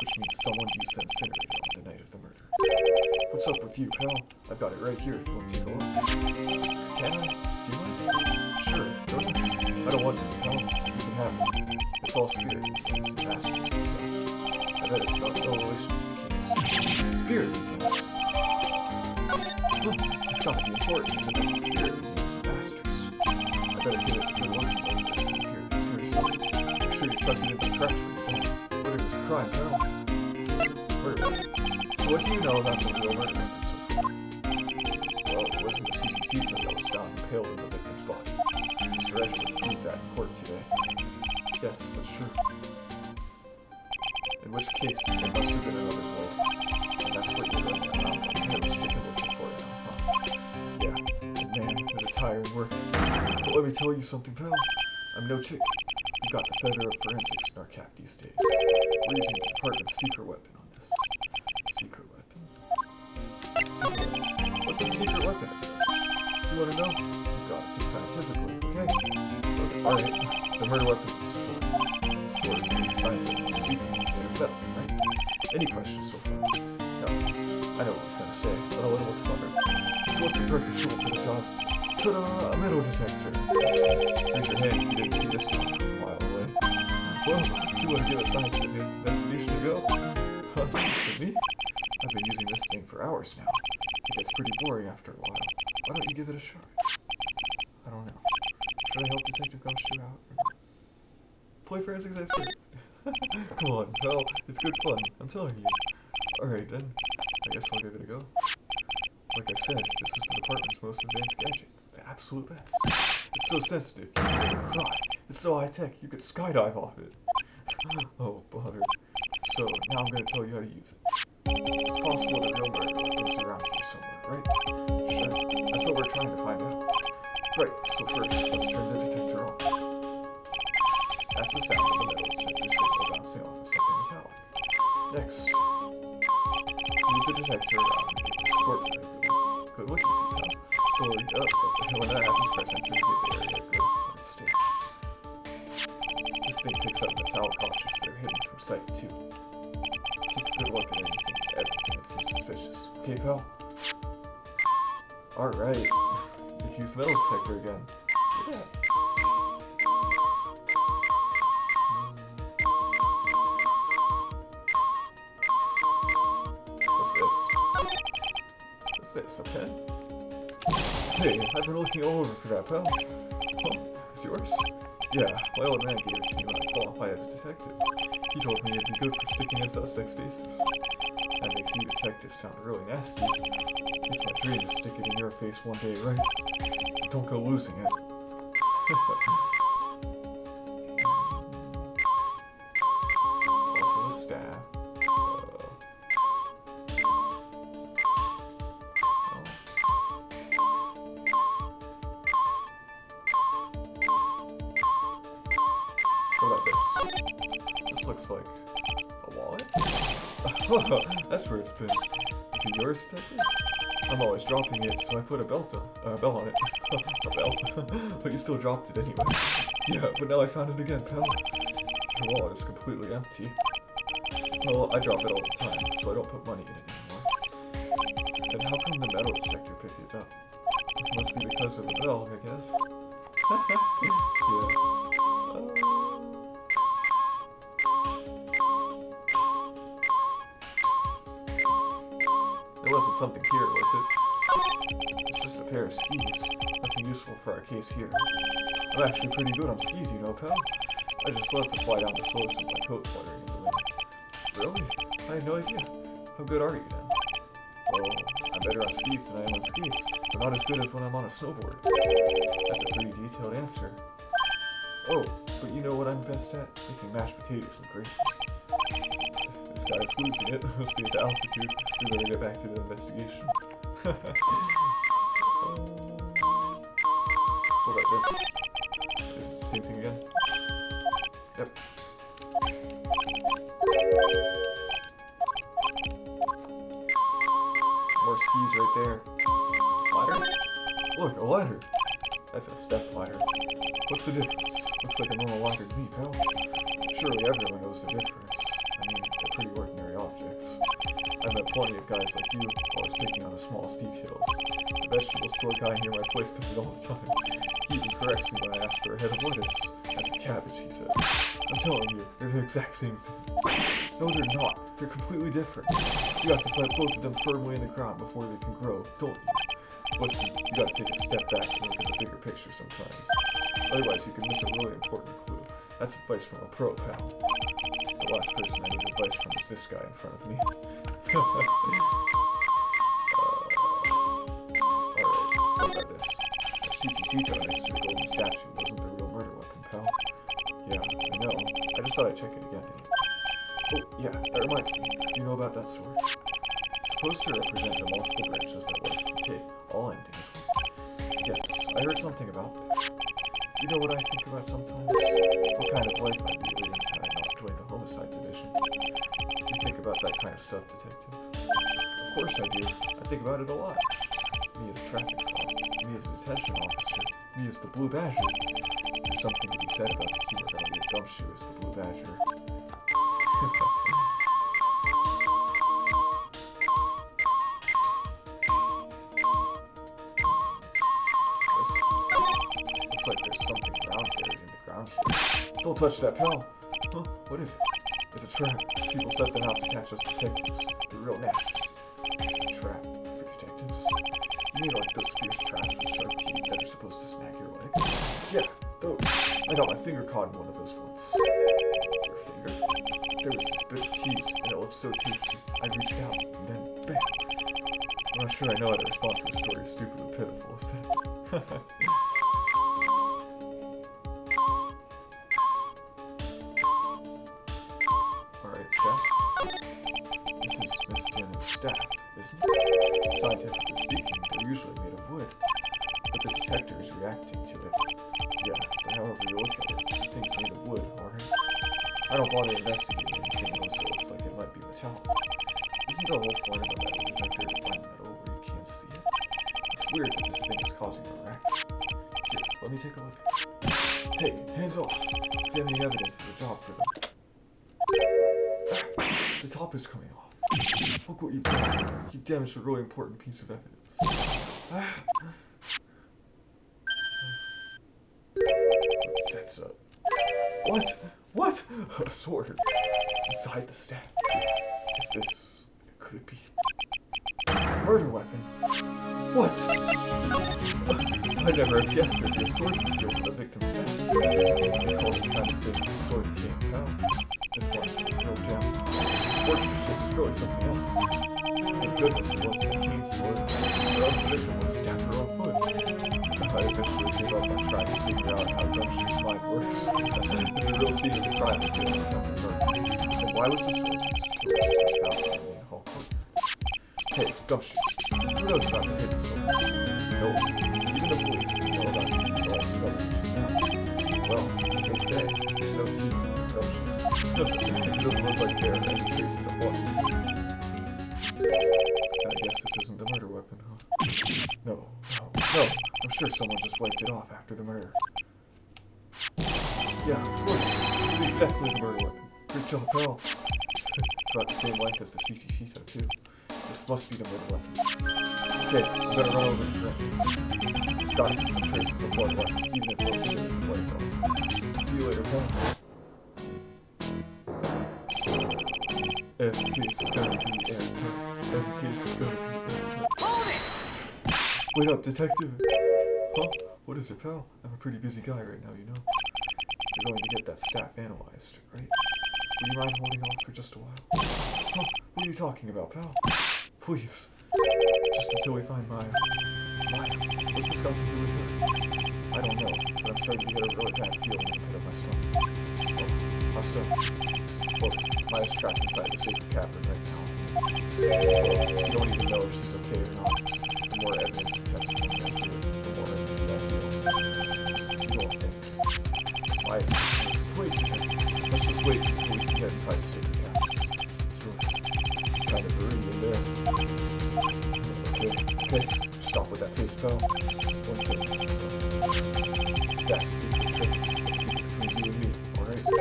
which means someone used the incinerator on the night of the murder. What's up with you, pal? I've got it right here if you want to take a look. Can I? Do you mind? Sure, go nuts. I don't want it, pal. You can have it. It's all spirit mediums and masters and stuff. I bet it's not no relation to the case. Spirit mediums? It's gotta be important to mention spirit mediums and masters. I better give it a good look for this theory. Seriously. I'm sure you chucked it in the trash for me. Murder was a crime, pal. Murder. So what do you know about the real murder weapon so far? Well, it wasn't the CCTV that was found impaled in the victim's body. Mr. Edgeworth proved that in court today. Yes, that's true. In which case, it must have been another blade. And that's what you're running around like a headless chicken looking for now, huh? Yeah, and man, it was a tiring work. But let me tell you something, pal. I'm no chick. We've got the feather of forensics in our cap these days. We're using the department's secret weapon on this. Secret weapon? Secret weapon. What's a secret weapon at first? You want to know? We've got it too scientifically, okay? Alright, the murder weapon is a sword. Swords are scientifically speaking made of metal, right? Any questions so far? No. I know what he's gonna say, but I'll let him look smarter. So what's the perfect tool for the job? Ta-da! A metal detector! Raise your hand if you didn't see this one from a mile away. Well, if you want to give a scientific investigation a go, with me? I've been using this thing for hours now. It gets pretty boring after a while. Why don't you give it a shot? I don't know. Should I help Detective Gumshoe out? Play forensics expert. Come on, pal. It's good fun. I'm telling you. Alright then. I guess I'll give it a go. Like I said, this is the department's most advanced gadget. The absolute best. It's so sensitive, you can even cry. It's so high-tech, you could skydive off it. Oh, bother. So, now I'm gonna tell you how to use it. It's possible that real murder weapons around here somewhere, right? Sure. That's what we're trying to find out. Right, so first, let's turn the detector on. That's the sound of the metal detector signal bouncing off of something metallic. Next, move the detector around and get this cord regular. Good, what do you see, pal? Don't worry, when that happens, press enter to get the area. Good, let it stay. This thing picks up metallic objects that are hidden from sight, too. Take a good look at everything that seems suspicious. Okay, pal? Alright. Let's use the metal detector again. Yeah. What's this? A pen? Hey, I've been looking all over for that, pal. Huh? It's yours? Yeah, my old man gave it to me when I qualified as a detective. He told me it'd be good for sticking in suspects' faces. That makes you detectives sound really nasty. It's my dream to stick it in your face one day, right? Don't go losing it. Also the staff. What about this? This looks like a wallet? That's where it's been. Is it yours, detective? I'm always dropping it, so I put a bell on it. A bell? But you still dropped it anyway. Yeah, but now I found it again, pal. Your wallet is completely empty. Well, I drop it all the time, so I don't put money in it anymore. Then how come the metal detector picked it up? It must be because of the bell, I guess. Yeah. There wasn't something here, was it? It's just a pair of skis. Nothing useful for our case here. I'm actually pretty good on skis, you know, pal. I just love to fly down the slopes with my coat fluttering in the wind. Really? I had no idea. How good are you then? Well, I'm better on skis than I am on skates, but not as good as when I'm on a snowboard. That's a pretty detailed answer. Oh, but you know what I'm best at? Making mashed potatoes look great. This guy's losing it. Must be at the altitude. We better get back to the investigation. What about this? Is it the same thing again? Yep. More skis right there. Ladder? Look, a ladder. That's a step ladder. What's the difference? Looks like a normal ladder to me, pal. Surely everyone knows the difference. I mean, they're pretty ordinary objects. I've met plenty of guys like you, always picking on the smallest details. The vegetable store guy near my place does it all the time. He even corrects me when I ask for a head of lettuce. That's a cabbage, he said. I'm telling you, they're the exact same thing. No, they're not. They're completely different. You have to plant both of them firmly in the ground before they can grow, don't you? Listen, you gotta take a step back and look at the bigger picture sometimes. Otherwise, you can miss a really important clue. That's advice from a pro, pal. The last person I need advice from is this guy in front of me. Alright, what about this? The CTC tower next to the golden statue wasn't the real murder weapon, pal. Yeah, I know. I just thought I'd check it again. Oh, yeah, that reminds me. Do you know about that sword? It's supposed to represent the multiple branches that life can take, all ending as one. Yes, I heard something about that. Do you know what I think about sometimes? What kind of life I'd be leading had I not joined the homicide division. You think about that kind of stuff, detective? Of course I do. I think about it a lot. Me as a traffic cop, me as a detention officer, me as the Blue Badger. There's something to be said about the humor that your gumshoe as the Blue Badger. Looks like there's something brown buried in the ground here. Don't touch that, pal! Huh? What is it? It's a trap. People set them out to catch us detectives. They're real nasty. A trap for detectives? You mean like those fierce traps with sharp teeth that are supposed to snag your leg? Yeah, those. I got my finger caught in one of those once. Your finger? There was this bit of cheese, and it looked so tasty. I reached out, and then bam! I'm not sure I know how to respond to a story as stupid and pitiful as that. Alright, staff. This is Misty and staff, isn't it? Scientifically speaking, they're usually made of wood. but the detector is reacting to it. Yeah, but however you look at it, things made of wood, alright? I don't bother investigating anything unless it looks like it might be metallic. Isn't the whole point of a metal detector to find metal where you can't see it? It's weird that this thing is causing a reaction. Here, let me take a look. Hey, hands off! Examining evidence is a job for them. The top is coming off. Look what you've done. You've damaged a really important piece of evidence. That's a... What? What? A sword. Inside the staff. Is this... Could it be... Murder weapon? What? I never have guessed there'd be a sword concealed in the victim's staff. They call this kind of thing Sword King Power. This one's a real gem. Workmanship is really something else. Thank goodness it wasn't a cane sword, or else the victim would have stabbed her own foot. I eventually gave up on trying to figure out how Gumshoe's mind works. The real scene of the crime is in his own murder. And why was the sword used to found in the main hall court? Hey, Gumshoe, who knows about the hidden sword? No, even the police didn't know about this until I discovered it just now. Well, as they say, there's no team in Gumshoe. It doesn't look like there are any traces of blood. I guess this isn't the murder weapon, huh? No. I'm sure someone just wiped it off after the murder. Yeah, of course. This thing's definitely the murder weapon. Great job, pal. It's about the same length as the Shichishita, too. This must be the murder weapon. Okay, I better run over to forensics. There's gotta be some traces of blood left, even if those things are wiped off. See you later, pal. Every case is gonna be airtight. Every case is gonna be airtight. Hold it! Wait up, detective! Huh? What is it, pal? I'm a pretty busy guy right now, you know. You're going to get that staff analyzed, right? Would you mind holding off for just a while? Huh? What are you talking about, pal? Please. Just until we find Maya. Maya? What's this got to do with her? I don't know, but I'm starting to get a really bad feeling in the pit of my stomach. Oh, how so? Look, Maya's trapped inside the sacred cavern right now. Well, you don't even know if she's okay or not. The more evidence and testimony I hear, the more evidence I feel. You don't think. Maya's please detective. Let's just wait until we can get inside the sacred cavern. Sure. Kind of early in there. Okay. Stop with that face, pal. One thing. Staff's secret trick. Let's keep it between you and me, alright? If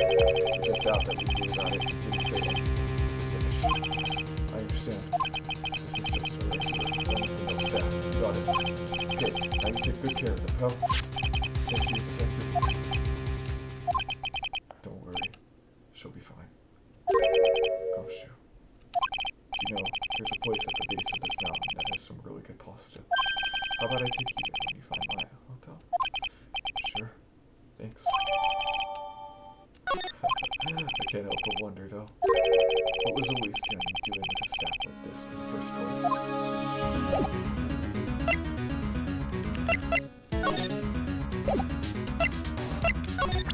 it gets out that we knew about it and didn't say anything, we're finished. I understand. This is just a regular no staff. You got it. Okay, now you take good care of them, pal. Thank you, detective. Don't worry. She'll be fine. Gumshoe. You know, there's a place at the base of this mountain that has some really good pasta. How about I take you there when you find Maya, huh, pal? Sure. Thanks. I can't help but wonder, though. What was a waste doing with a staff like this in the first place?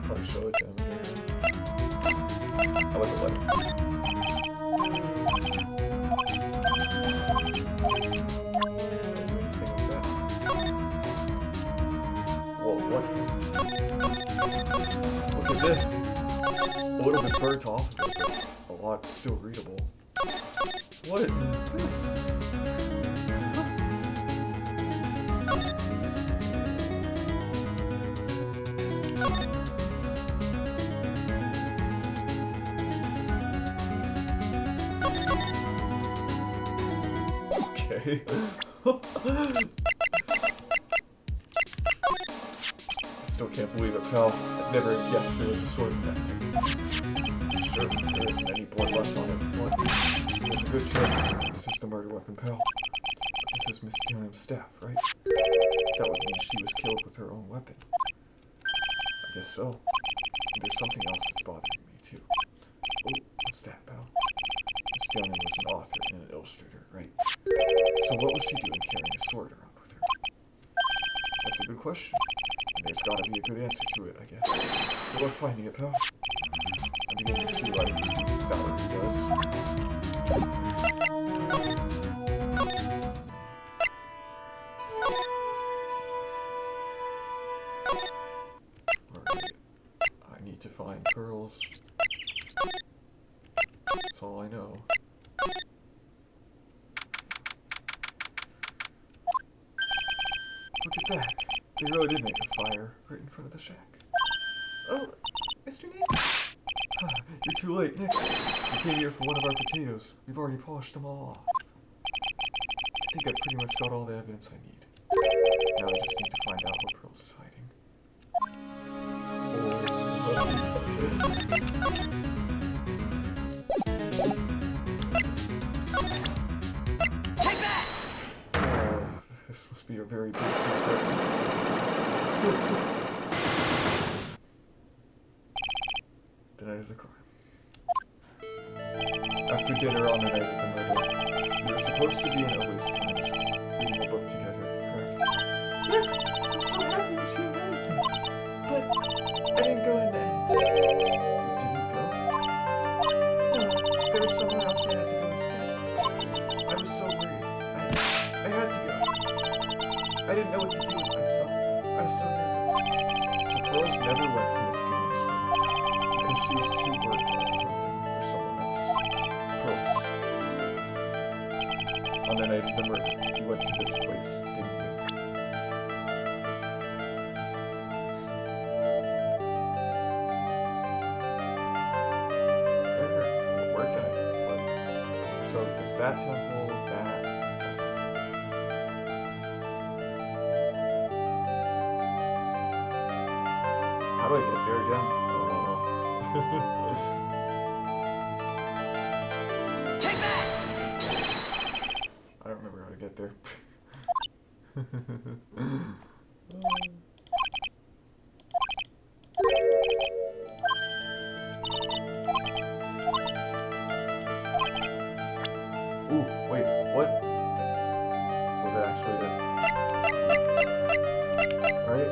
Probably show it to him. How about the letter? Look at this. A little bit burnt off, but a lot still readable. What is this? Okay. Still can't believe it, pal. I never guessed there was a sword in that thing. Sure, there isn't any blood left on it, but there's a good chance this is the murder weapon, pal. But this is Miss Dahlia's staff, right? That would mean she was killed with her own weapon. I guess so. And there's something else that's bothering me, too. Oh, what's that, pal? Miss Dahlia was an author and an illustrator, right? So what was she doing carrying a sword around with her? That's a good question. There's gotta be a good answer to it, I guess. Good luck finding it, pal. I'm beginning to see why he sees this out like he does. Alright. I need to find pearls. That's all I know. Look at that. They really did make a fire right in front of the shack. Oh, Mr. Nick? You're too late, Nick. You came here for one of our potatoes. We've already polished them all off. I think I've pretty much got all the evidence I need. Now I just need to find out what Pearls is hiding. Take that! This must be a very big secret. The night of the crime. After dinner on the night of the murder, we were supposed to be in Owen's Times, reading a book together, correct? Yes! I'm so happy that she invited me. But I didn't go in there. You didn't go? No, there was somewhere else I had to go instead. I was so worried. I had to go. I didn't know what to do with myself. I was so nervous. So Pearls never went to Miss Gilman's room because she was too worried about something or someone else. Pearls. On the night of the murder, you went to this place, didn't you? Where can I? What? So does that temple, that? How do I get there again? Take that! I don't remember how to get there. Ooh, wait, what? Was it actually it? Right?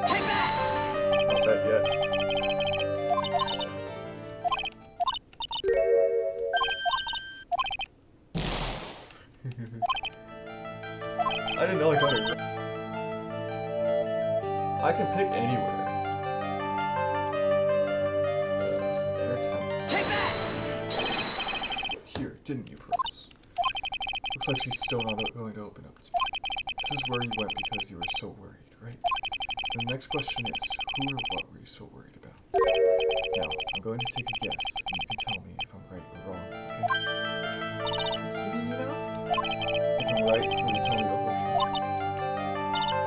Take that! Not that yet. I didn't know I got it. I can pick anywhere. Take that! Here, didn't you, Pearls? Looks like she's still not going to open up to me. This is where you went because you were so worried, right? The next question is, who or what were you so worried about? Now, I'm going to take a guess, and you can tell me if I'm right or wrong, okay? You mean you know? If I'm right, will you tell me the whole truth?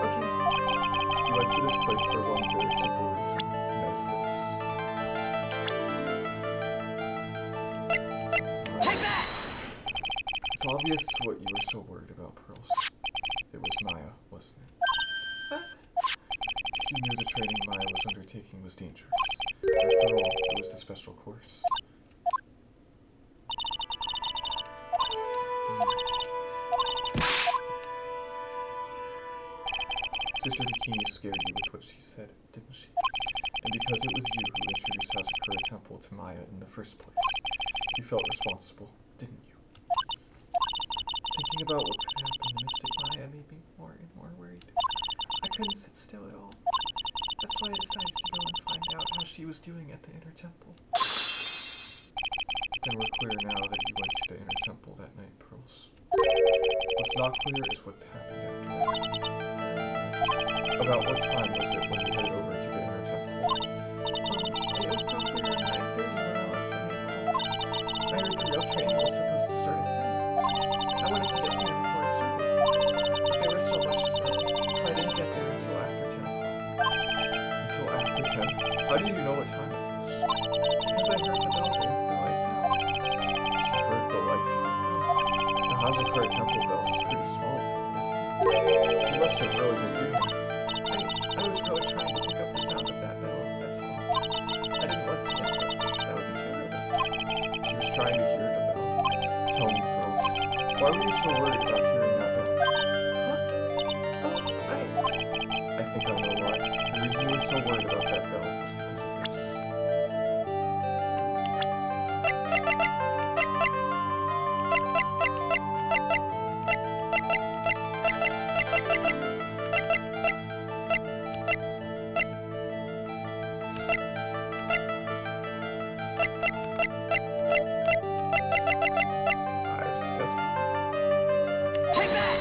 Okay. You went to this place for one very simple reason, and that is this. Take that! It's obvious what you were so worried about, Pearls. It was Maya, wasn't it? You knew the training Maya was undertaking was dangerous. After all, it was the special course. Sister Bikini scared you with what she said, didn't she? And because it was you who introduced Hazakura Temple to Maya in the first place, you felt responsible, didn't you? Thinking about what could happen to Mystic Maya made me more and more worried. I couldn't sit still at all. That's why I decided to go and find out how she was doing at the inner temple. Then we're clear now that you went to the inner temple that night, Pearls. What's not clear is what's happened after that. About what time was it when you headed over to the inner temple? It was probably around 9:30 when I left the main hall. I heard the real training was supposed to start at 10. I wanted to get there before it started, but there was so much snow, so I didn't get there until after 10 o'clock. Until after 10? How do you know what time it was? Because I heard the bell ring for lights out. She heard the lights out, though. The Hazakura Temple bell's pretty small, isn't it? You must have really been hearing it. I was really trying to pick up the sound of that bell, that's all. I didn't want to miss it. That would be trying to hear the bell. Tell me, Pearls, why were you so worried about hearing that bell? Huh? Oh, I think I know why. The reason you were so worried about that bell was because of this. Iris is testing. Take that!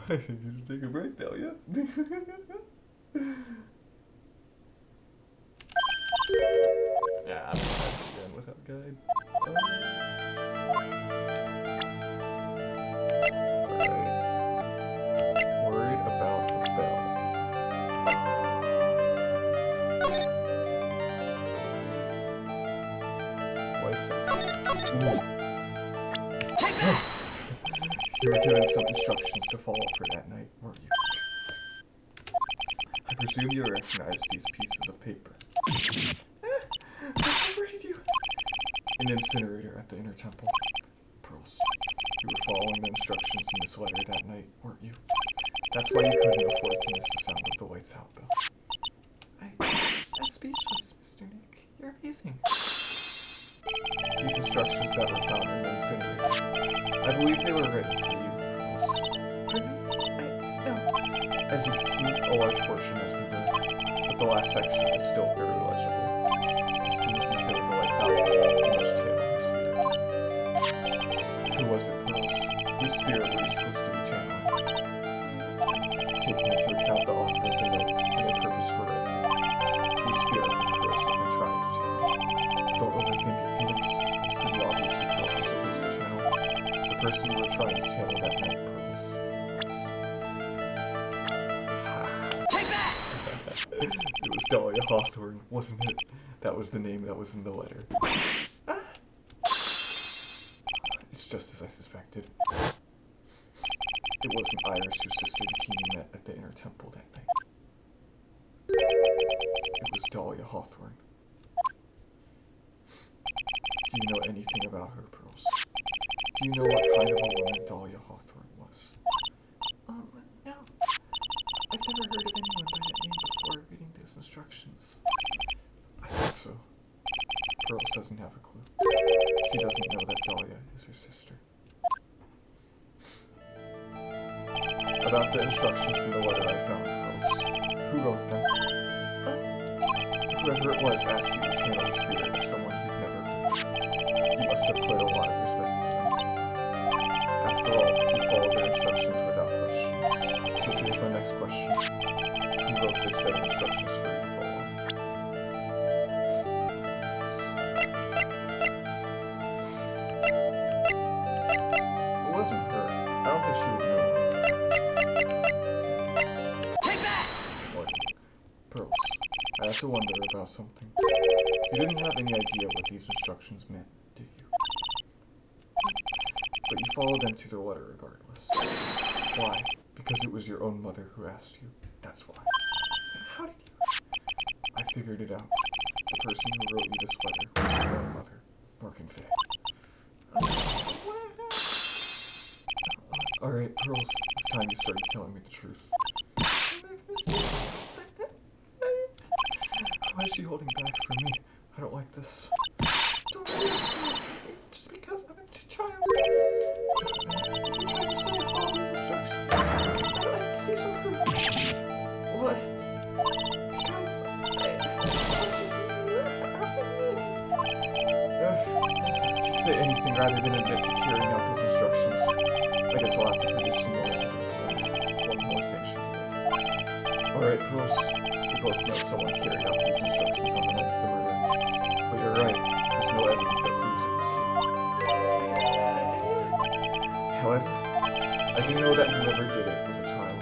I think you should take a break now, yeah? Yeah, I'm just again without guide. Alright. Worried about the bell. What is that? Ooh. Take that! You were given some instructions to follow for that night, weren't you? I presume you recognize these pieces of paper. Where did you? An incinerator at the inner temple. Pearls, you were following the instructions in this letter that night, weren't you? That's why you couldn't afford to miss the sound of the lights out bell. I'm speechless, Mr. Nick. You're amazing. These instructions that were found in the incinerator. I believe they were written for you, Pearls. For me? No. As you can see, a large portion has been burned, but the last section is still fairly legible. As soon as you hear the lights out, you must channel her spirit. Who was it, Pearls? Whose spirit were you supposed to be channeling? Taking into account the author of the note and their purpose for writing, whose spirit would Pearls have been trying to channel? Don't overthink it, Phoenix. It's pretty obvious who Pearls was supposed to channel. The person you were trying to channel that night, Pearls. Take that! It was Dahlia Hawthorne, wasn't it? That was the name that was in the letter. It's just as I suspected. It wasn't Iris whose sister Bikini met at the inner temple that night. It was Dahlia Hawthorne. Do you know anything about her, Pearls? Do you know what kind of a woman Dahlia Hawthorne was? No. I've never heard of anyone by that name before reading those instructions. I thought so. Pearls doesn't have a clue. She doesn't know that Dahlia is her sister. About the instructions in the letter I found, Pearls. Who wrote them? Whoever it was asked you to channel the spirit of someone you'd never met. You must have quite a lot of respect for them. After all, you followed their instructions without question. So here's my next question. Who wrote this set of instructions for you to follow? It wasn't her. I don't think she would know. Take that! What? Pearls, I have to wonder about something. You didn't have any idea what these instructions meant, did you? But you followed them to the letter regardless. Why? Because it was your own mother who asked you. That's why. How did you? I figured it out. The person who wrote you this letter was your own mother, Morgan Fay. Alright, Pearls, it's time you started telling me the truth. Why is she holding back from me? I don't like this. Don't understand. Just because I'm a child. You're trying to say I follow these instructions. I'd like to see some proof. What? Because I should say anything rather than admit to carrying out those instructions. I guess I'll have to produce some more evidence. One more thing should do it. Alright, Pearls. We both know someone carried out these instructions on the night of the murder. But you're right. There's no evidence that proves it was you. However, I do know that whoever did it was a child.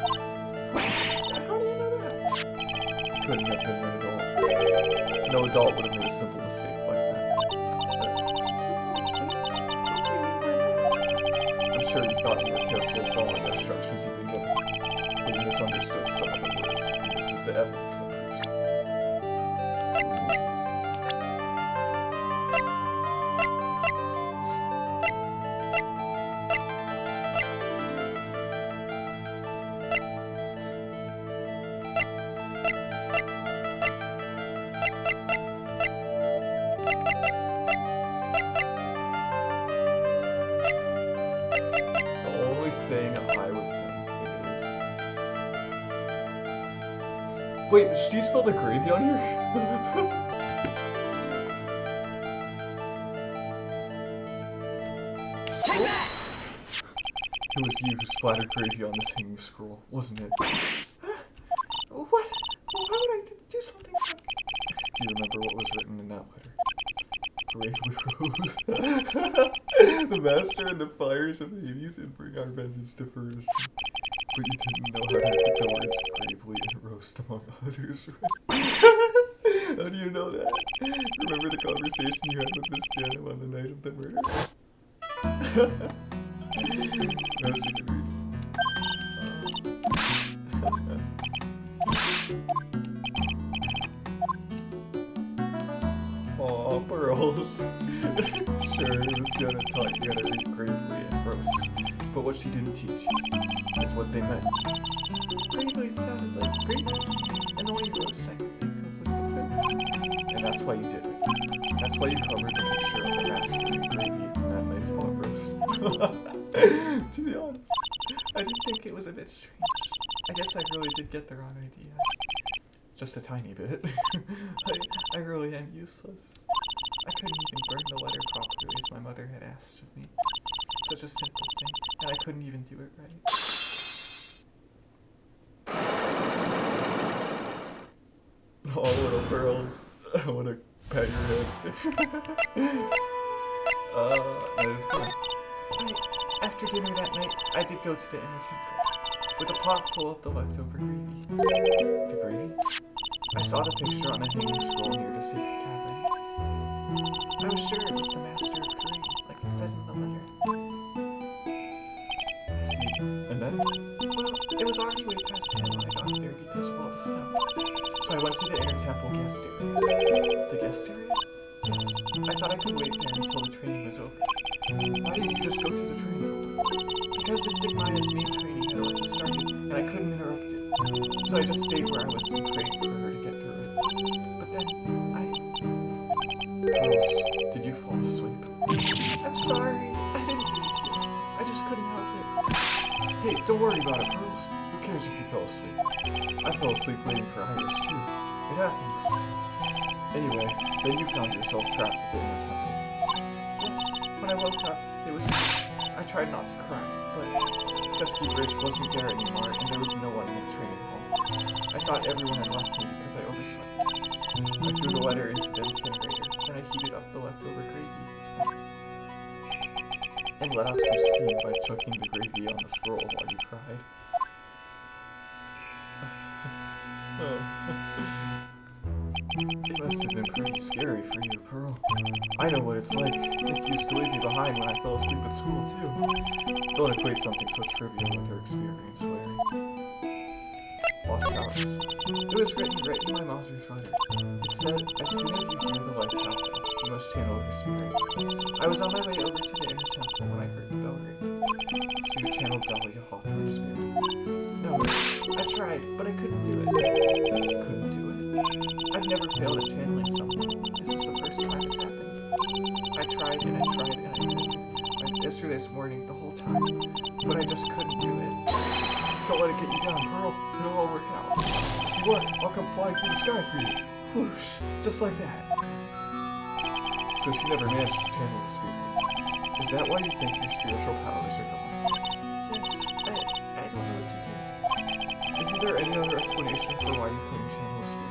How do you know that? It couldn't have been an adult. No adult would have made a simple mistake like that. Simple mistake? What do you mean by that? I'm sure you thought you were carefully following the instructions you'd been given, but you misunderstood some of the words, and this is the evidence that proves it. Wait, did she spill the gravy on here? Take that! It was you who splattered gravy on this hanging scroll, wasn't it? What? Well, why would I do something? Do you remember what was written in that letter? Bravely rose. The master and the fires of Hades and bring our vengeance to fruition. But you didn't know how to put the words bravely and roast among others, right? How do you know that? Remember the conversation you had with Miss Dahlia on the night of the murder? No secrets. Aw, pearls. Sure, Miss Dahlia taught you how to read gravely and roast. But what she didn't teach you is what they meant. Gravely sounded like gravy, and the only roast I could think of was the food. And that's why you did it. That's why you covered the picture of the master in gravy in that nice pot roast. To be honest, I did think it was a bit strange. I guess I really did get the wrong idea. Just a tiny bit. I really am useless. I couldn't even burn the letter properly as my mother had asked of me. Such a simple thing, and I couldn't even do it right. Oh, little pearls. I want to pat your head. That is good. After dinner that night, I did go to the inner temple, with a pot full of the leftover gravy. The gravy? I saw the picture on the hanging scroll near the sacred cavern. I was sure it was the master of curry, like it said in the letter. I see. And then? Well, it was already way past 10 when I got there because of all the snow. So I went to the inner temple guest area. The guest area? Yes. I thought I could wait there until the training was over. Why didn't you just go to the training? Because Mystic Maya's main training had already started, and I couldn't interrupt it. So I just stayed where I was and prayed for her to get through it. But then, Pearls, did you fall asleep? I'm sorry. I didn't mean to. I just couldn't help it. Hey, don't worry about it, Pearls. Who cares if you fell asleep? I fell asleep waiting for Iris, too. It happens. Anyway, then you found yourself trapped at the inner temple. Yes, when I woke up, it was me. I tried not to cry, but Dusty Bridge wasn't there anymore, and there was no one in the training hall. I thought everyone had left me because I overslept. I threw the letter into the incinerator, then I heated up the leftover gravy. And let out some steam by chucking the gravy on the scroll while you cried. Oh. It must have been pretty scary for you, Pearl. I know what it's like. Nick used to leave me behind when I fell asleep at school, too. Don't equate something so trivial with her experience, Larry. Lost Powers. It was written right in my Mauser's letter. It said, as soon as you hear the lights out, you must channel her spirit. I was on my way over to the inner temple when I heard the bell ring. So you channeled Dahlia Hawthorne's spirit. No, I tried, but I couldn't do it. You couldn't do it? I've never failed at channeling someone. This is the first time it's happened. I tried and I tried and I couldn't. Yesterday's morning, the whole time. But I just couldn't do it. Don't let it get you down, Pearl. It'll all work out. If you want, I'll come flying through the sky for you. Whoosh, just like that. So she never managed to channel the spirit. Is that why you think your spiritual powers are gone? Yes, I don't know what to do. Isn't there any other explanation for why you couldn't channel a spirit?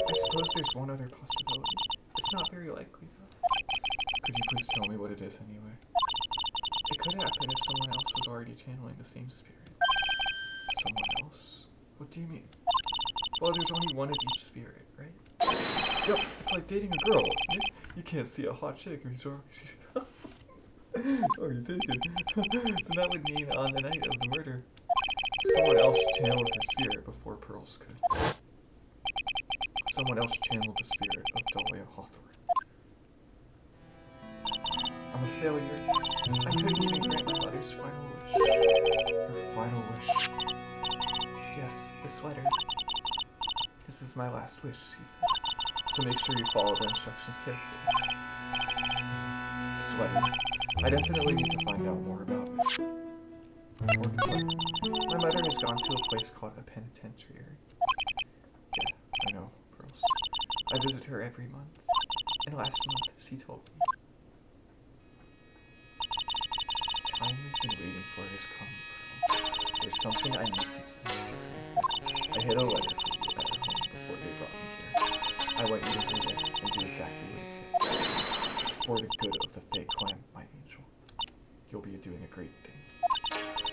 I suppose there's one other possibility. It's not very likely, though. Could you please tell me what it is anyway? It could happen if someone else was already channeling the same spirit. Someone else? What do you mean? Well, there's only one of each spirit, right? Yep, it's like dating a girl. You can't see a hot chick who's already taken. Then that would mean on the night of the murder, someone else channeled her spirit before Pearls could. Someone else channeled the spirit of Dahlia Hawthorne. I'm a failure. I couldn't even grant my mother's final wish. Her final wish. Yes, this letter. This is my last wish, she said. So make sure you follow the instructions carefully. This letter. I definitely need to find out more about it. Or this letter. My mother has gone to a place called a penitentiary. I visit her every month, and last month she told me. The time we've been waiting for has come, Pearl. There's something I need to do. I hid a letter for you at her home before they brought me here. I want you to read it and do exactly what it says. It's for the good of the Fae clan, my angel. You'll be doing a great thing.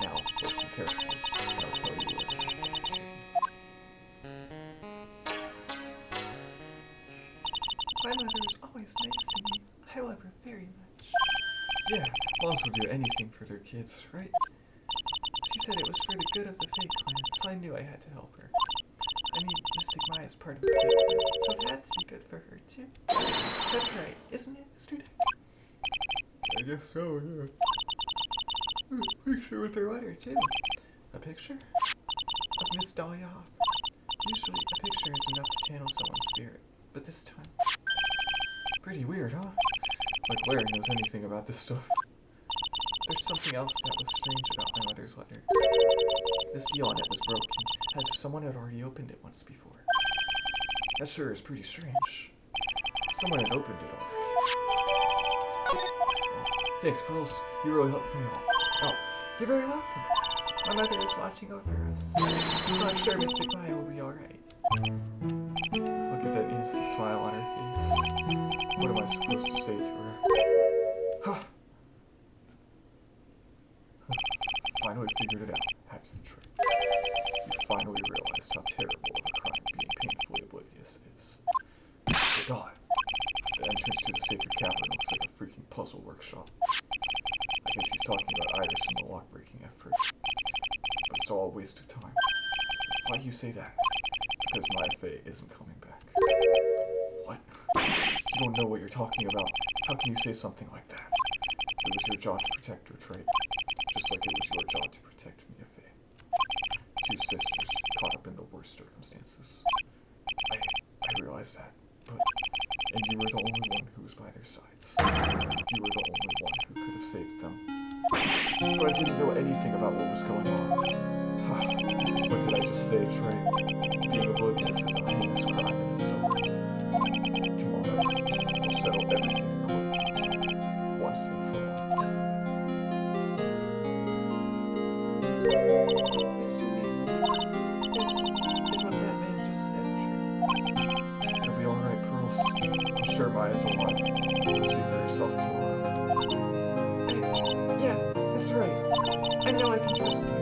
Now, listen carefully, and I'll tell you what it is. My mother is always nice to me. I love her very much. Yeah, moms will do anything for their kids, right? She said it was for the good of the Fae clan, so I knew I had to help her. I mean, Mystic Maya is part of the Fae clan, so it had to be good for her, too. That's right, isn't it, Mr. Dick? I guess so, yeah. A picture with her letter, too. A picture? Of Miss Dahlia Hoth. Usually, a picture is enough to channel someone's spirit, but this time... Pretty weird, huh? Like Larry knows anything about this stuff. There's something else that was strange about my mother's letter. The seal on it was broken, as if someone had already opened it once before. That sure is pretty strange. Someone had opened it already. Thanks, Pearls. You really helped me out. Oh, you're very welcome. My mother is watching over us, so I'm sure Mystic Maya will be alright. Look at that innocent smile on her face. What am I supposed to say to her? Huh. Finally figured it out, have you, Trey? You finally realized how terrible of a crime being painfully oblivious is. The dot. The entrance to the sacred cavern looks like a freaking puzzle workshop. I guess he's talking about Iris and the lock-breaking effort. But it's all a waste of time. Why do you say that? Because my Fae isn't coming back. What? You don't know what you're talking about. How can you say something like that? It was your job to protect her, Trey. Just like it was your job to protect Mia Fae. Two sisters caught up in the worst circumstances. I realize that, but... And you were the only one who was by their sides. You were the only one who could have saved them. But I didn't know anything about what was going on. What did I just say, Trey? Being oblivious is a heinous crime in itself. Tomorrow, we'll settle everything in court. Once and for all. Mr. Wright, this is what that man just said, Trey. You'll be alright, Pearls. I'm sure Maya's alive. You'll see for yourself tomorrow. Yeah, that's right. I know I can trust you.